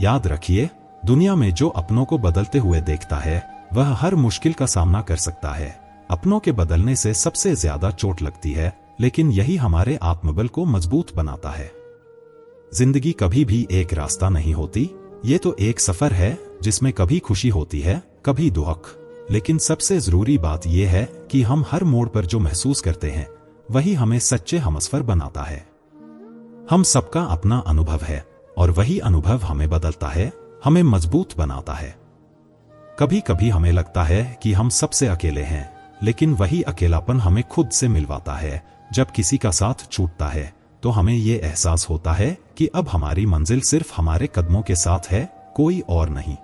याद रखिए, दुनिया में जो अपनों को बदलते हुए देखता है वह हर मुश्किल का सामना कर सकता है। अपनों के बदलने से सबसे ज्यादा चोट लगती है, लेकिन यही हमारे आत्मबल को मजबूत बनाता है। जिंदगी कभी भी एक रास्ता नहीं होती, ये तो एक सफर है जिसमें कभी खुशी होती है, कभी दुख। लेकिन सबसे जरूरी बात यह है कि हम हर मोड़ पर जो महसूस करते हैं वही हमें सच्चे हमसफर बनाता है। हम सबका अपना अनुभव है और वही अनुभव हमें बदलता है, हमें मजबूत बनाता है। कभी कभी हमें लगता है कि हम सबसे अकेले हैं, लेकिन वही अकेलापन हमें खुद से मिलवाता है। जब किसी का साथ छूटता है तो हमें यह एहसास होता है कि अब हमारी मंजिल सिर्फ हमारे कदमों के साथ है, कोई और नहीं।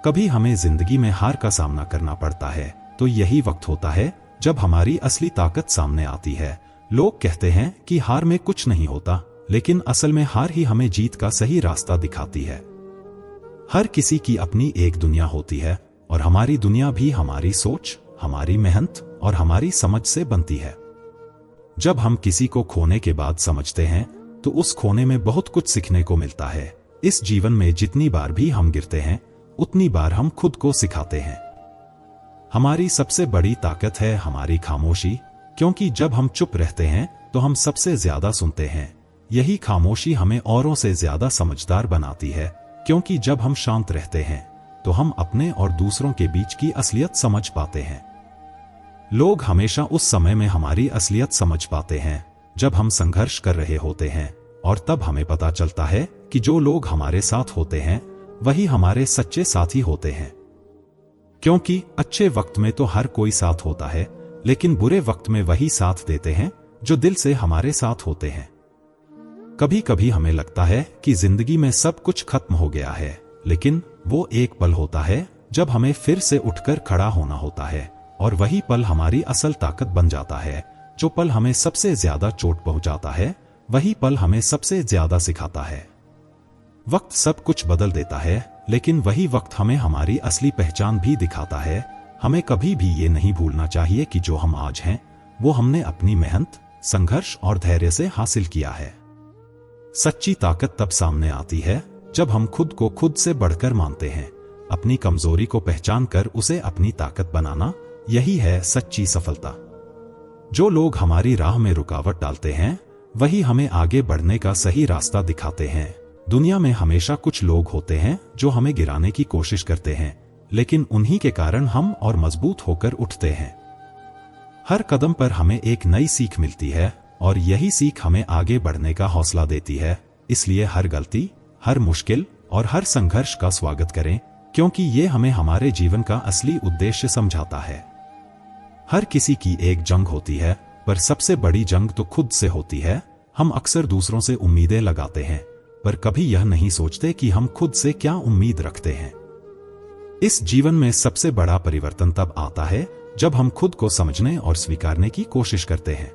कभी हमें जिंदगी में हार का सामना करना पड़ता है तो यही वक्त होता है जब हमारी असली ताकत सामने आती है। लोग कहते हैं कि हार में कुछ नहीं होता, लेकिन असल में हार ही हमें जीत का सही रास्ता दिखाती है। हर किसी की अपनी एक दुनिया होती है और हमारी दुनिया भी हमारी सोच, हमारी मेहनत और हमारी समझ से बनती है। जब हम किसी को खोने के बाद समझते हैं तो उस खोने में बहुत कुछ सीखने को मिलता है। इस जीवन में जितनी बार भी हम गिरते हैं उतनी बार हम खुद को सिखाते हैं। हमारी सबसे बड़ी ताकत है हमारी खामोशी, क्योंकि जब हम चुप रहते हैं तो हम सबसे ज्यादा सुनते हैं। यही खामोशी हमें औरों से ज्यादा समझदार बनाती है, क्योंकि जब हम शांत रहते हैं तो हम अपने और दूसरों के बीच की असलियत समझ पाते हैं। लोग हमेशा उस समय में हमारी असलियत समझ पाते हैं जब हम संघर्ष कर रहे होते हैं, और तब हमें पता चलता है कि जो लोग हमारे साथ होते हैं वही हमारे सच्चे साथी होते हैं। क्योंकि अच्छे वक्त में तो हर कोई साथ होता है, लेकिन बुरे वक्त में वही साथ देते हैं जो दिल से हमारे साथ होते हैं। कभी कभी हमें लगता है कि जिंदगी में सब कुछ खत्म हो गया है, लेकिन वो एक पल होता है जब हमें फिर से उठकर खड़ा होना होता है, और वही पल हमारी असल ताकत बन जाता है। जो पल हमें सबसे ज्यादा चोट पहुंचाता है, वही पल हमें सबसे ज्यादा सिखाता है। वक्त सब कुछ बदल देता है, लेकिन वही वक्त हमें हमारी असली पहचान भी दिखाता है। हमें कभी भी ये नहीं भूलना चाहिए कि जो हम आज हैं, वो हमने अपनी मेहनत, संघर्ष और धैर्य से हासिल किया है। सच्ची ताकत तब सामने आती है जब हम खुद को खुद से बढ़कर मानते हैं। अपनी कमजोरी को पहचान कर उसे अपनी ताकत बनाना, यही है सच्ची सफलता। जो लोग हमारी राह में रुकावट डालते हैं, वही हमें आगे बढ़ने का सही रास्ता दिखाते हैं। दुनिया में हमेशा कुछ लोग होते हैं जो हमें गिराने की कोशिश करते हैं, लेकिन उन्हीं के कारण हम और मजबूत होकर उठते हैं। हर कदम पर हमें एक नई सीख मिलती है, और यही सीख हमें आगे बढ़ने का हौसला देती है। इसलिए हर गलती, हर मुश्किल और हर संघर्ष का स्वागत करें, क्योंकि ये हमें हमारे जीवन का असली उद्देश्य समझाता है। हर किसी की एक जंग होती है, पर सबसे बड़ी जंग तो खुद से होती है। हम अक्सर दूसरों से उम्मीदें लगाते हैं, पर कभी यह नहीं सोचते कि हम खुद से क्या उम्मीद रखते हैं। इस जीवन में सबसे बड़ा परिवर्तन तब आता है जब हम खुद को समझने और स्वीकारने की कोशिश करते हैं।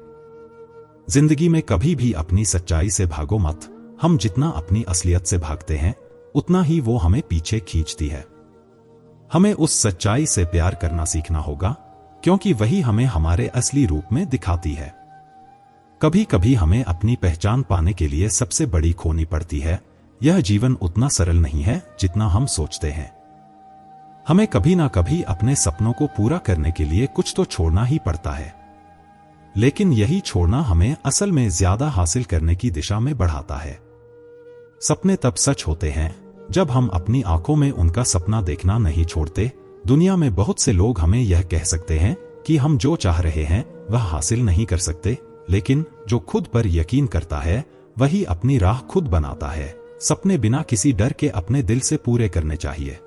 जिंदगी में कभी भी अपनी सच्चाई से भागो मत। हम जितना अपनी असलियत से भागते हैं, उतना ही वो हमें पीछे खींचती है। हमें उस सच्चाई से प्यार करना सीखना होगा, क्योंकि वही हमें हमारे असली रूप में दिखाती है। कभी कभी हमें अपनी पहचान पाने के लिए सबसे बड़ी खोनी पड़ती है। यह जीवन उतना सरल नहीं है जितना हम सोचते हैं। हमें कभी ना कभी अपने सपनों को पूरा करने के लिए कुछ तो छोड़ना ही पड़ता है, लेकिन यही छोड़ना हमें असल में ज्यादा हासिल करने की दिशा में बढ़ाता है। सपने तब सच होते हैं जब हम अपनी आंखों में उनका सपना देखना नहीं छोड़ते। दुनिया में बहुत से लोग हमें यह कह सकते हैं कि हम जो चाह रहे हैं वह हासिल नहीं कर सकते, लेकिन जो खुद पर यकीन करता है वही अपनी राह खुद बनाता है। सपने बिना किसी डर के अपने दिल से पूरे करने चाहिए।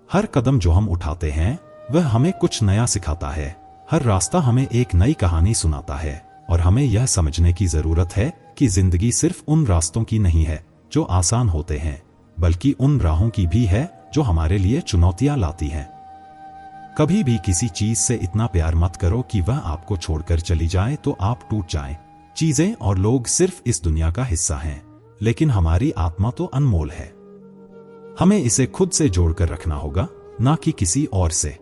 हर कदम जो हम उठाते हैं वह हमें कुछ नया सिखाता है। हर रास्ता हमें एक नई कहानी सुनाता है, और हमें यह समझने की जरूरत है कि जिंदगी सिर्फ उन रास्तों की नहीं है जो आसान होते हैं, बल्कि उन राहों की भी है जो हमारे लिए चुनौतियां लाती हैं। कभी भी किसी चीज से इतना प्यार मत करो कि वह आपको छोड़कर चली जाए तो आप टूट जाएं। चीजें और लोग सिर्फ इस दुनिया का हिस्सा हैं, लेकिन हमारी आत्मा तो अनमोल है। हमें इसे खुद से जोड़कर रखना होगा, ना कि किसी और से।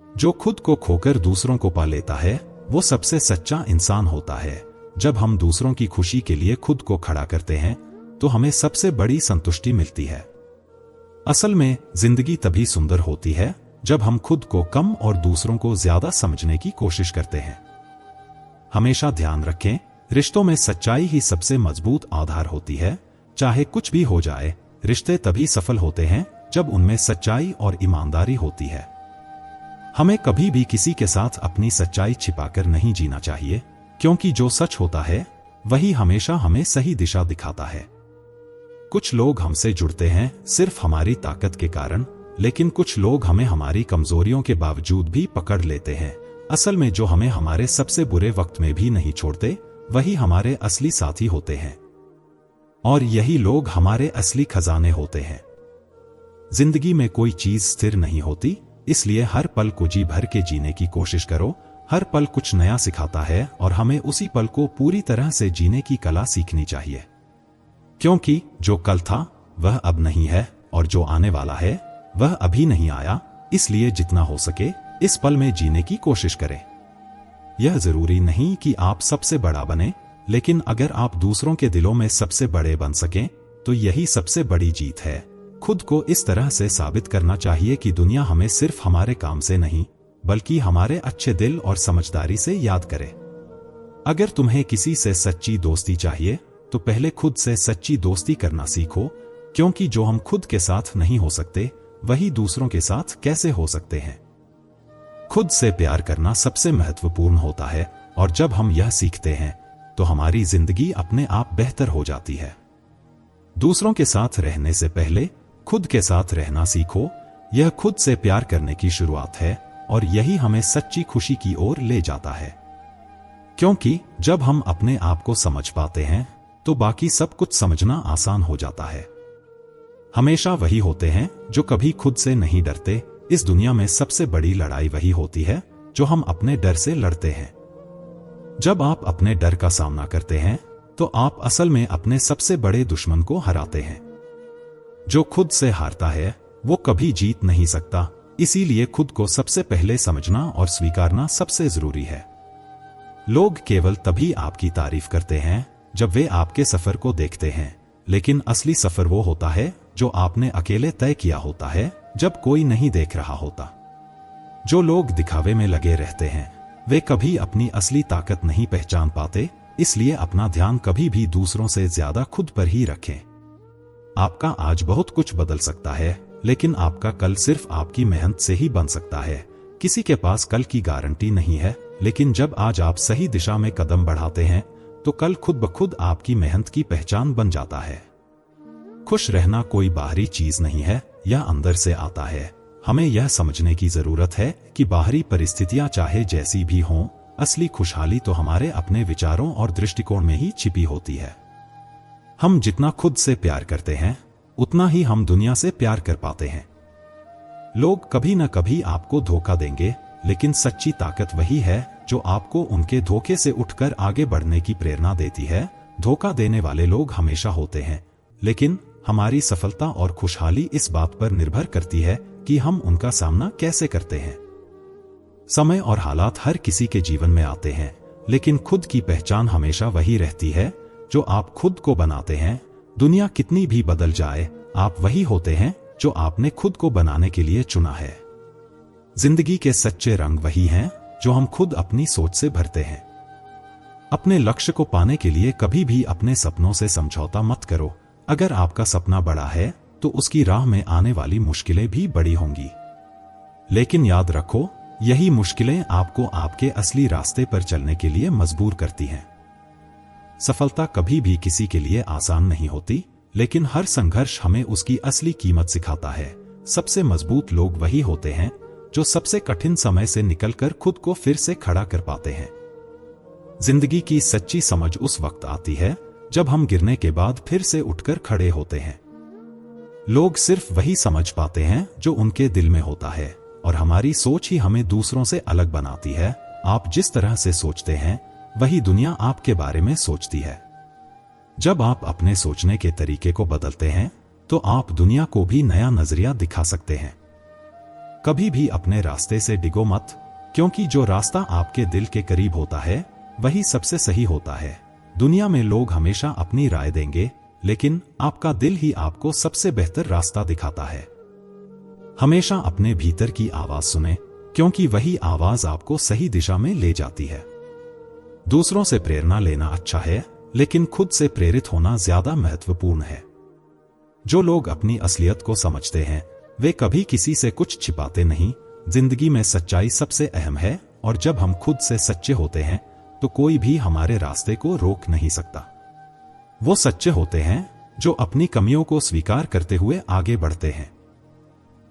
जो खुद को खोकर दूसरों को पा लेता है, वो सबसे सच्चा इंसान होता है। जब हम दूसरों की खुशी के लिए खुद को खड़ा करते हैं, तो हमें सबसे बड़ी संतुष्टि मिलती है। असल में जिंदगी तभी सुंदर होती है जब हम खुद को कम और दूसरों को ज्यादा समझने की कोशिश करते हैं। हमेशा ध्यान रखें, रिश्तों में सच्चाई ही सबसे मजबूत आधार होती है। चाहे कुछ भी हो जाए, रिश्ते तभी सफल होते हैं जब उनमें सच्चाई और ईमानदारी होती है। हमें कभी भी किसी के साथ अपनी सच्चाई छिपाकर नहीं जीना चाहिए, क्योंकि जो सच होता है वही हमेशा हमें सही दिशा दिखाता है। कुछ लोग हमसे जुड़ते हैं सिर्फ हमारी ताकत के कारण, लेकिन कुछ लोग हमें हमारी कमजोरियों के बावजूद भी पकड़ लेते हैं। असल में जो हमें हमारे सबसे बुरे वक्त में भी नहीं छोड़ते, वही हमारे असली साथी होते हैं, और यही लोग हमारे असली खजाने होते हैं। जिंदगी में कोई चीज स्थिर नहीं होती, इसलिए हर पल को जी भर के जीने की कोशिश करो। हर पल कुछ नया सिखाता है, और हमें उसी पल को पूरी तरह से जीने की कला सीखनी चाहिए। क्योंकि जो कल था वह अब नहीं है, और जो आने वाला है वह अभी नहीं आया। इसलिए जितना हो सके इस पल में जीने की कोशिश करें। यह जरूरी नहीं कि आप सबसे बड़ा बने, लेकिन अगर आप दूसरों के दिलों में सबसे बड़े बन सकें तो यही सबसे बड़ी जीत है। खुद को इस तरह से साबित करना चाहिए कि दुनिया हमें सिर्फ हमारे काम से नहीं, बल्कि हमारे अच्छे दिल और समझदारी से याद करे। अगर तुम्हें किसी से सच्ची दोस्ती चाहिए तो पहले खुद से सच्ची दोस्ती करना सीखो, क्योंकि जो हम खुद के साथ नहीं हो सकते वही दूसरों के साथ कैसे हो सकते हैं। खुद से प्यार करना सबसे महत्वपूर्ण होता है, और जब हम यह सीखते हैं तो हमारी जिंदगी अपने आप बेहतर हो जाती है। दूसरों के साथ रहने से पहले खुद के साथ रहना सीखो, यह खुद से प्यार करने की शुरुआत है और यही हमें सच्ची खुशी की ओर ले जाता है। क्योंकि जब हम अपने आप को समझ पाते हैं तो बाकी सब कुछ समझना आसान हो जाता है। हमेशा वही होते हैं जो कभी खुद से नहीं डरते। इस दुनिया में सबसे बड़ी लड़ाई वही होती है जो हम अपने डर से लड़ते हैं। जब आप अपने डर का सामना करते हैं तो आप असल में अपने सबसे बड़े दुश्मन को हराते हैं। जो खुद से हारता है वो कभी जीत नहीं सकता। इसीलिए खुद को सबसे पहले समझना और स्वीकारना सबसे जरूरी है। लोग केवल तभी आपकी तारीफ करते हैं जब वे आपके सफर को देखते हैं, लेकिन असली सफर वो होता है जो आपने अकेले तय किया होता है, जब कोई नहीं देख रहा होता। जो लोग दिखावे में लगे रहते हैं वे कभी अपनी असली ताकत नहीं पहचान पाते। इसलिए अपना ध्यान कभी भी दूसरों से ज्यादा खुद पर ही रखें। आपका आज बहुत कुछ बदल सकता है, लेकिन आपका कल सिर्फ आपकी मेहनत से ही बन सकता है। किसी के पास कल की गारंटी नहीं है, लेकिन जब आज आप सही दिशा में कदम बढ़ाते हैं तो कल खुद ब खुद आपकी मेहनत की पहचान बन जाता है। खुश रहना कोई बाहरी चीज नहीं है, यह अंदर से आता है। हमें यह समझने की जरूरत है कि बाहरी परिस्थितियां चाहे जैसी भी हों, असली खुशहाली तो हमारे अपने विचारों और दृष्टिकोण में ही छिपी होती है। हम जितना खुद से प्यार करते हैं उतना ही हम दुनिया से प्यार कर पाते हैं। लोग कभी न कभी आपको धोखा देंगे, लेकिन सच्ची ताकत वही है जो आपको उनके धोखे से उठकर आगे बढ़ने की प्रेरणा देती है। धोखा देने वाले लोग हमेशा होते हैं, लेकिन हमारी सफलता और खुशहाली इस बात पर निर्भर करती है कि हम उनका सामना कैसे करते हैं। समय और हालात हर किसी के जीवन में आते हैं, लेकिन खुद की पहचान हमेशा वही रहती है जो आप खुद को बनाते हैं। दुनिया कितनी भी बदल जाए, आप वही होते हैं जो आपने खुद को बनाने के लिए चुना है। जिंदगी के सच्चे रंग वही हैं जो हम खुद अपनी सोच से भरते हैं। अपने लक्ष्य को पाने के लिए कभी भी अपने सपनों से समझौता मत करो। अगर आपका सपना बड़ा है तो उसकी राह में आने वाली मुश्किलें भी बड़ी होंगी, लेकिन याद रखो, यही मुश्किलें आपको आपके असली रास्ते पर चलने के लिए मजबूर करती हैं। सफलता कभी भी किसी के लिए आसान नहीं होती, लेकिन हर संघर्ष हमें उसकी असली कीमत सिखाता है। सबसे मजबूत लोग वही होते हैं जो सबसे कठिन समय से निकलकर खुद को फिर से खड़ा कर पाते हैं। जिंदगी की सच्ची समझ उस वक्त आती है जब हम गिरने के बाद फिर से उठकर खड़े होते हैं। लोग सिर्फ वही समझ पाते हैं जो उनके दिल में होता है, और हमारी सोच ही हमें दूसरों से अलग बनाती है। आप जिस तरह से सोचते हैं वही दुनिया आपके बारे में सोचती है। जब आप अपने सोचने के तरीके को बदलते हैं तो आप दुनिया को भी नया नजरिया दिखा सकते हैं। कभी भी अपने रास्ते से डिगो मत, क्योंकि जो रास्ता आपके दिल के करीब होता है वही सबसे सही होता है। दुनिया में लोग हमेशा अपनी राय देंगे, लेकिन आपका दिल ही आपको सबसे बेहतर रास्ता दिखाता है। हमेशा अपने भीतर की आवाज सुने, क्योंकि वही आवाज आपको सही दिशा में ले जाती है। दूसरों से प्रेरणा लेना अच्छा है, लेकिन खुद से प्रेरित होना ज्यादा महत्वपूर्ण है। जो लोग अपनी असलियत को समझते हैं वे कभी किसी से कुछ छिपाते नहीं। जिंदगी में सच्चाई सबसे अहम है, और जब हम खुद से सच्चे होते हैं तो कोई भी हमारे रास्ते को रोक नहीं सकता। वो सच्चे होते हैं जो अपनी कमियों को स्वीकार करते हुए आगे बढ़ते हैं।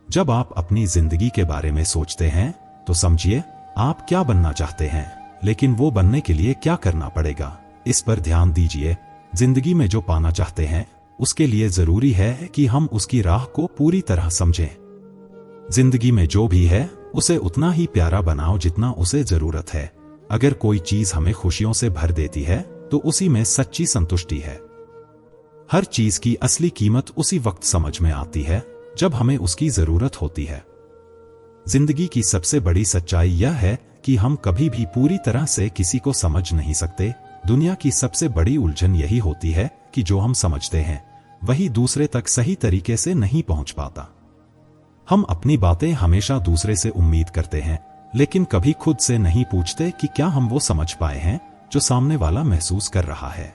जब आप अपनी जिंदगी के बारे में सोचते हैं तो समझिए आप क्या बनना चाहते हैं, लेकिन वो बनने के लिए क्या करना पड़ेगा, इस पर ध्यान दीजिए। जिंदगी में जो पाना चाहते हैं उसके लिए जरूरी है कि हम उसकी राह को पूरी तरह समझें। जिंदगी में जो भी है उसे उतना ही प्यारा बनाओ जितना उसे जरूरत है। अगर कोई चीज हमें खुशियों से भर देती है तो उसी में सच्ची संतुष्टि है। हर चीज की असली कीमत उसी वक्त समझ में आती है जब हमें उसकी जरूरत होती है। जिंदगी की सबसे बड़ी सच्चाई यह है कि हम कभी भी पूरी तरह से किसी को समझ नहीं सकते। दुनिया की सबसे बड़ी उलझन यही होती है कि जो हम समझते हैं वही दूसरे तक सही तरीके से नहीं पहुंच पाता। हम अपनी बातें हमेशा दूसरे से उम्मीद करते हैं, लेकिन कभी खुद से नहीं पूछते कि क्या हम वो समझ पाए हैं जो सामने वाला महसूस कर रहा है।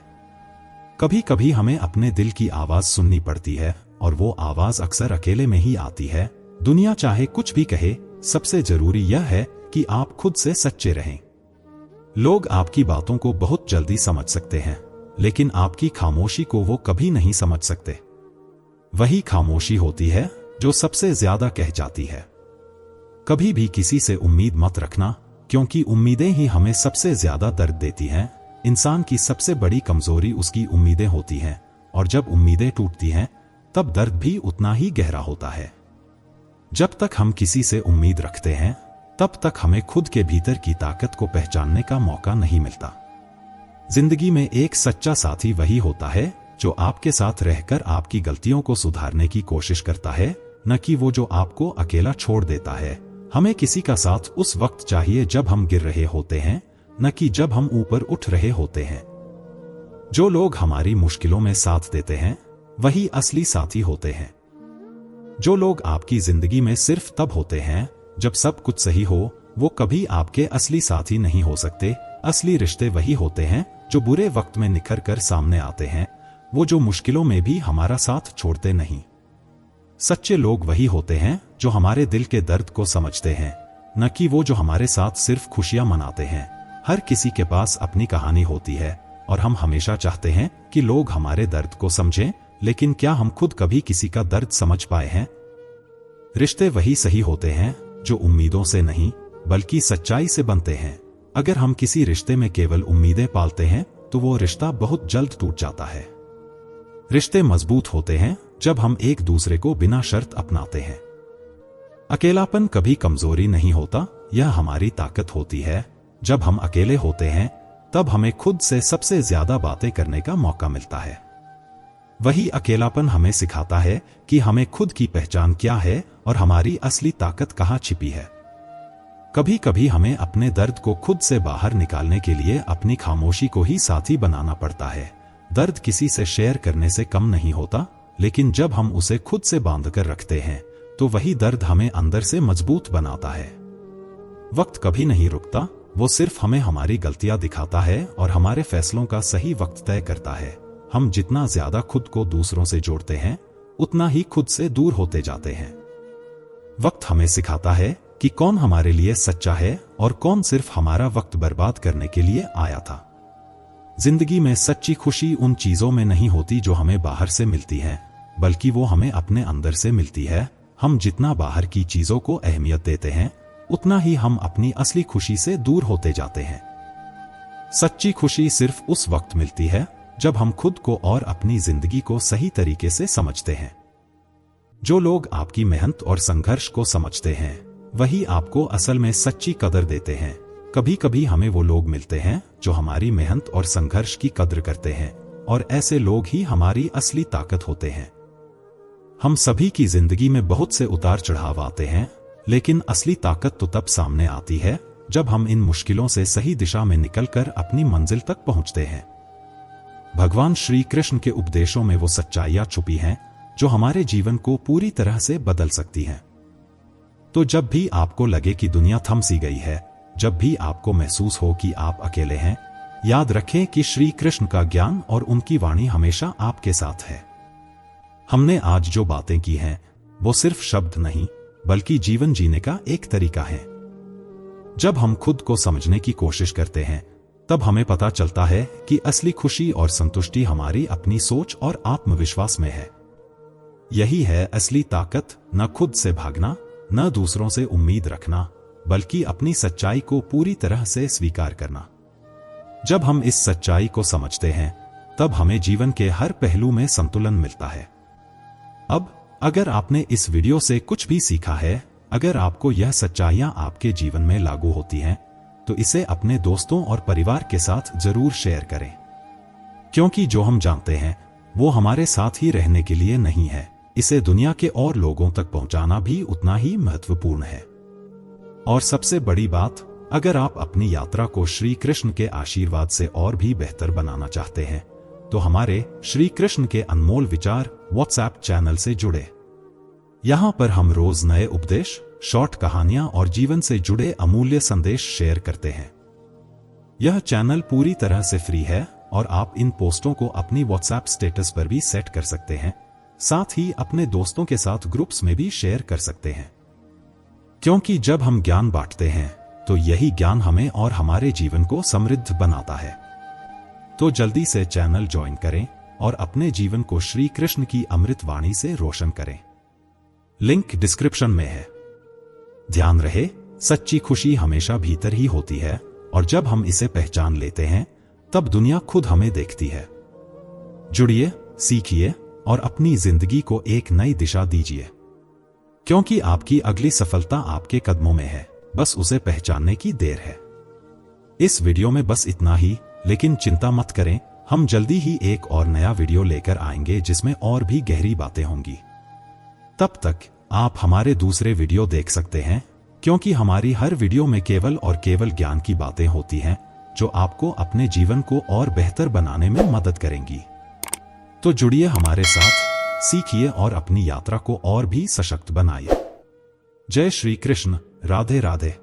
कभी कभी हमें अपने दिल की आवाज सुननी पड़ती है, और वो आवाज अक्सर अकेले में ही आती है। दुनिया चाहे कुछ भी कहे, सबसे जरूरी यह है कि आप खुद से सच्चे रहें। लोग आपकी बातों को बहुत जल्दी समझ सकते हैं, लेकिन आपकी खामोशी को वो कभी नहीं समझ सकते। वही खामोशी होती है जो सबसे ज्यादा कह जाती है। कभी भी किसी से उम्मीद मत रखना, क्योंकि उम्मीदें ही हमें सबसे ज्यादा दर्द देती हैं। इंसान की सबसे बड़ी कमजोरी उसकी उम्मीदें होती हैं, और जब उम्मीदें टूटती हैं तब दर्द भी उतना ही गहरा होता है। जब तक हम किसी से उम्मीद रखते हैं तब तक हमें खुद के भीतर की ताकत को पहचानने का मौका नहीं मिलता। जिंदगी में एक सच्चा साथी वही होता है जो आपके साथ रहकर आपकी गलतियों को सुधारने की कोशिश करता है, न कि वो जो आपको अकेला छोड़ देता है। हमें किसी का साथ उस वक्त चाहिए जब हम गिर रहे होते हैं, न कि जब हम ऊपर उठ रहे होते हैं। जो लोग हमारी मुश्किलों में साथ देते हैं वही असली साथी होते हैं। जो लोग आपकी जिंदगी में सिर्फ तब होते हैं जब सब कुछ सही हो, वो कभी आपके असली साथी नहीं हो सकते। असली रिश्ते वही होते हैं जो बुरे वक्त में निखर कर सामने आते हैं, वो जो मुश्किलों में भी हमारा साथ छोड़ते नहीं। सच्चे लोग वही होते हैं जो हमारे दिल के दर्द को समझते हैं, न कि वो जो हमारे साथ सिर्फ खुशियां मनाते हैं। हर किसी के पास अपनी कहानी होती है और हम हमेशा चाहते हैं कि लोग हमारे दर्द को समझें, लेकिन क्या हम खुद कभी किसी का दर्द समझ पाए हैं? रिश्ते वही सही होते हैं जो उम्मीदों से नहीं बल्कि सच्चाई से बनते हैं। अगर हम किसी रिश्ते में केवल उम्मीदें पालते हैं तो वो रिश्ता बहुत जल्द टूट जाता है। रिश्ते मजबूत होते हैं जब हम एक दूसरे को बिना शर्त अपनाते हैं। अकेलापन कभी कमजोरी नहीं होता, यह हमारी ताकत होती है। जब हम अकेले होते हैं तब हमें खुद से सबसे ज्यादा बातें करने का मौका मिलता है। वही अकेलापन हमें सिखाता है कि हमें खुद की पहचान क्या है और हमारी असली ताकत कहाँ छिपी है। कभी कभी हमें अपने दर्द को खुद से बाहर निकालने के लिए अपनी खामोशी को ही साथी बनाना पड़ता है। दर्द किसी से शेयर करने से कम नहीं होता, लेकिन जब हम उसे खुद से बांध कर रखते हैं तो वही दर्द हमें अंदर से मजबूत बनाता है। वक्त कभी नहीं रुकता, वो सिर्फ हमें हमारी गलतियां दिखाता है और हमारे फैसलों का सही वक्त तय करता है। हम जितना ज्यादा खुद को दूसरों से जोड़ते हैं उतना ही खुद से दूर होते जाते हैं। वक्त हमें सिखाता है कि कौन हमारे लिए सच्चा है और कौन सिर्फ हमारा वक्त बर्बाद करने के लिए आया था। जिंदगी में सच्ची खुशी उन चीजों में नहीं होती जो हमें बाहर से मिलती हैं, बल्कि वो हमें अपने अंदर से मिलती है। हम जितना बाहर की चीजों को अहमियत देते हैं उतना ही हम अपनी असली खुशी से दूर होते जाते हैं। सच्ची खुशी सिर्फ उस वक्त मिलती है जब हम खुद को और अपनी जिंदगी को सही तरीके से समझते हैं। जो लोग आपकी मेहनत और संघर्ष को समझते हैं वही आपको असल में सच्ची कदर देते हैं। कभी कभी हमें वो लोग मिलते हैं जो हमारी मेहनत और संघर्ष की कद्र करते हैं, और ऐसे लोग ही हमारी असली ताकत होते हैं। हम सभी की जिंदगी में बहुत से उतार चढ़ाव आते हैं, लेकिन असली ताकत तो तब सामने आती है जब हम इन मुश्किलों से सही दिशा में निकलकर अपनी मंजिल तक पहुंचते हैं। भगवान श्री कृष्ण के उपदेशों में वो सच्चाइयां छुपी हैं जो हमारे जीवन को पूरी तरह से बदल सकती हैं। तो जब भी आपको लगे कि दुनिया थम सी गई है, जब भी आपको महसूस हो कि आप अकेले हैं, याद रखें कि श्री कृष्ण का ज्ञान और उनकी वाणी हमेशा आपके साथ है। हमने आज जो बातें की हैं वो सिर्फ शब्द नहीं बल्कि जीवन जीने का एक तरीका है। जब हम खुद को समझने की कोशिश करते हैं तब हमें पता चलता है कि असली खुशी और संतुष्टि हमारी अपनी सोच और आत्मविश्वास में है। यही है असली ताकत, न खुद से भागना, न दूसरों से उम्मीद रखना, बल्कि अपनी सच्चाई को पूरी तरह से स्वीकार करना। जब हम इस सच्चाई को समझते हैं तब हमें जीवन के हर पहलू में संतुलन मिलता है। अब अगर आपने इस वीडियो से कुछ भी सीखा है, अगर आपको यह सच्चाइयां आपके जीवन में लागू होती हैं, तो इसे अपने दोस्तों और परिवार के साथ जरूर शेयर करें, क्योंकि जो हम जानते हैं वो हमारे साथ ही रहने के लिए नहीं है, इसे दुनिया के और लोगों तक पहुंचाना भी उतना ही महत्वपूर्ण है। और सबसे बड़ी बात, अगर आप अपनी यात्रा को श्री कृष्ण के आशीर्वाद से और भी बेहतर बनाना चाहते हैं तो हमारे श्री कृष्ण के अनमोल विचार व्हाट्सएप चैनल से जुड़े। यहां पर हम रोज नए उपदेश, शॉर्ट कहानियां और जीवन से जुड़े अमूल्य संदेश शेयर करते हैं। यह चैनल पूरी तरह से फ्री है और आप इन पोस्टों को अपनी व्हाट्सएप स्टेटस पर भी सेट कर सकते हैं, साथ ही अपने दोस्तों के साथ ग्रुप्स में भी शेयर कर सकते हैं। क्योंकि जब हम ज्ञान बांटते हैं तो यही ज्ञान हमें और हमारे जीवन को समृद्ध बनाता है। तो जल्दी से चैनल ज्वाइन करें और अपने जीवन को श्री कृष्ण की अमृत वाणी से रोशन करें। लिंक डिस्क्रिप्शन में है। ध्यान रहे, सच्ची खुशी हमेशा भीतर ही होती है और जब हम इसे पहचान लेते हैं तब दुनिया खुद हमें देखती है। जुड़िए, सीखिए और अपनी जिंदगी को एक नई दिशा दीजिए, क्योंकि आपकी अगली सफलता आपके कदमों में है, बस उसे पहचानने की देर है। इस वीडियो में बस इतना ही, लेकिन चिंता मत करें, हम जल्दी ही एक और नया वीडियो लेकर आएंगे जिसमें और भी गहरी बातें होंगी। तब तक आप हमारे दूसरे वीडियो देख सकते हैं, क्योंकि हमारी हर वीडियो में केवल और केवल ज्ञान की बातें होती हैं जो आपको अपने जीवन को और बेहतर बनाने में मदद करेंगी। तो जुड़िए हमारे साथ, सीखिए और अपनी यात्रा को और भी सशक्त बनाइए। जय श्री कृष्ण, राधे राधे।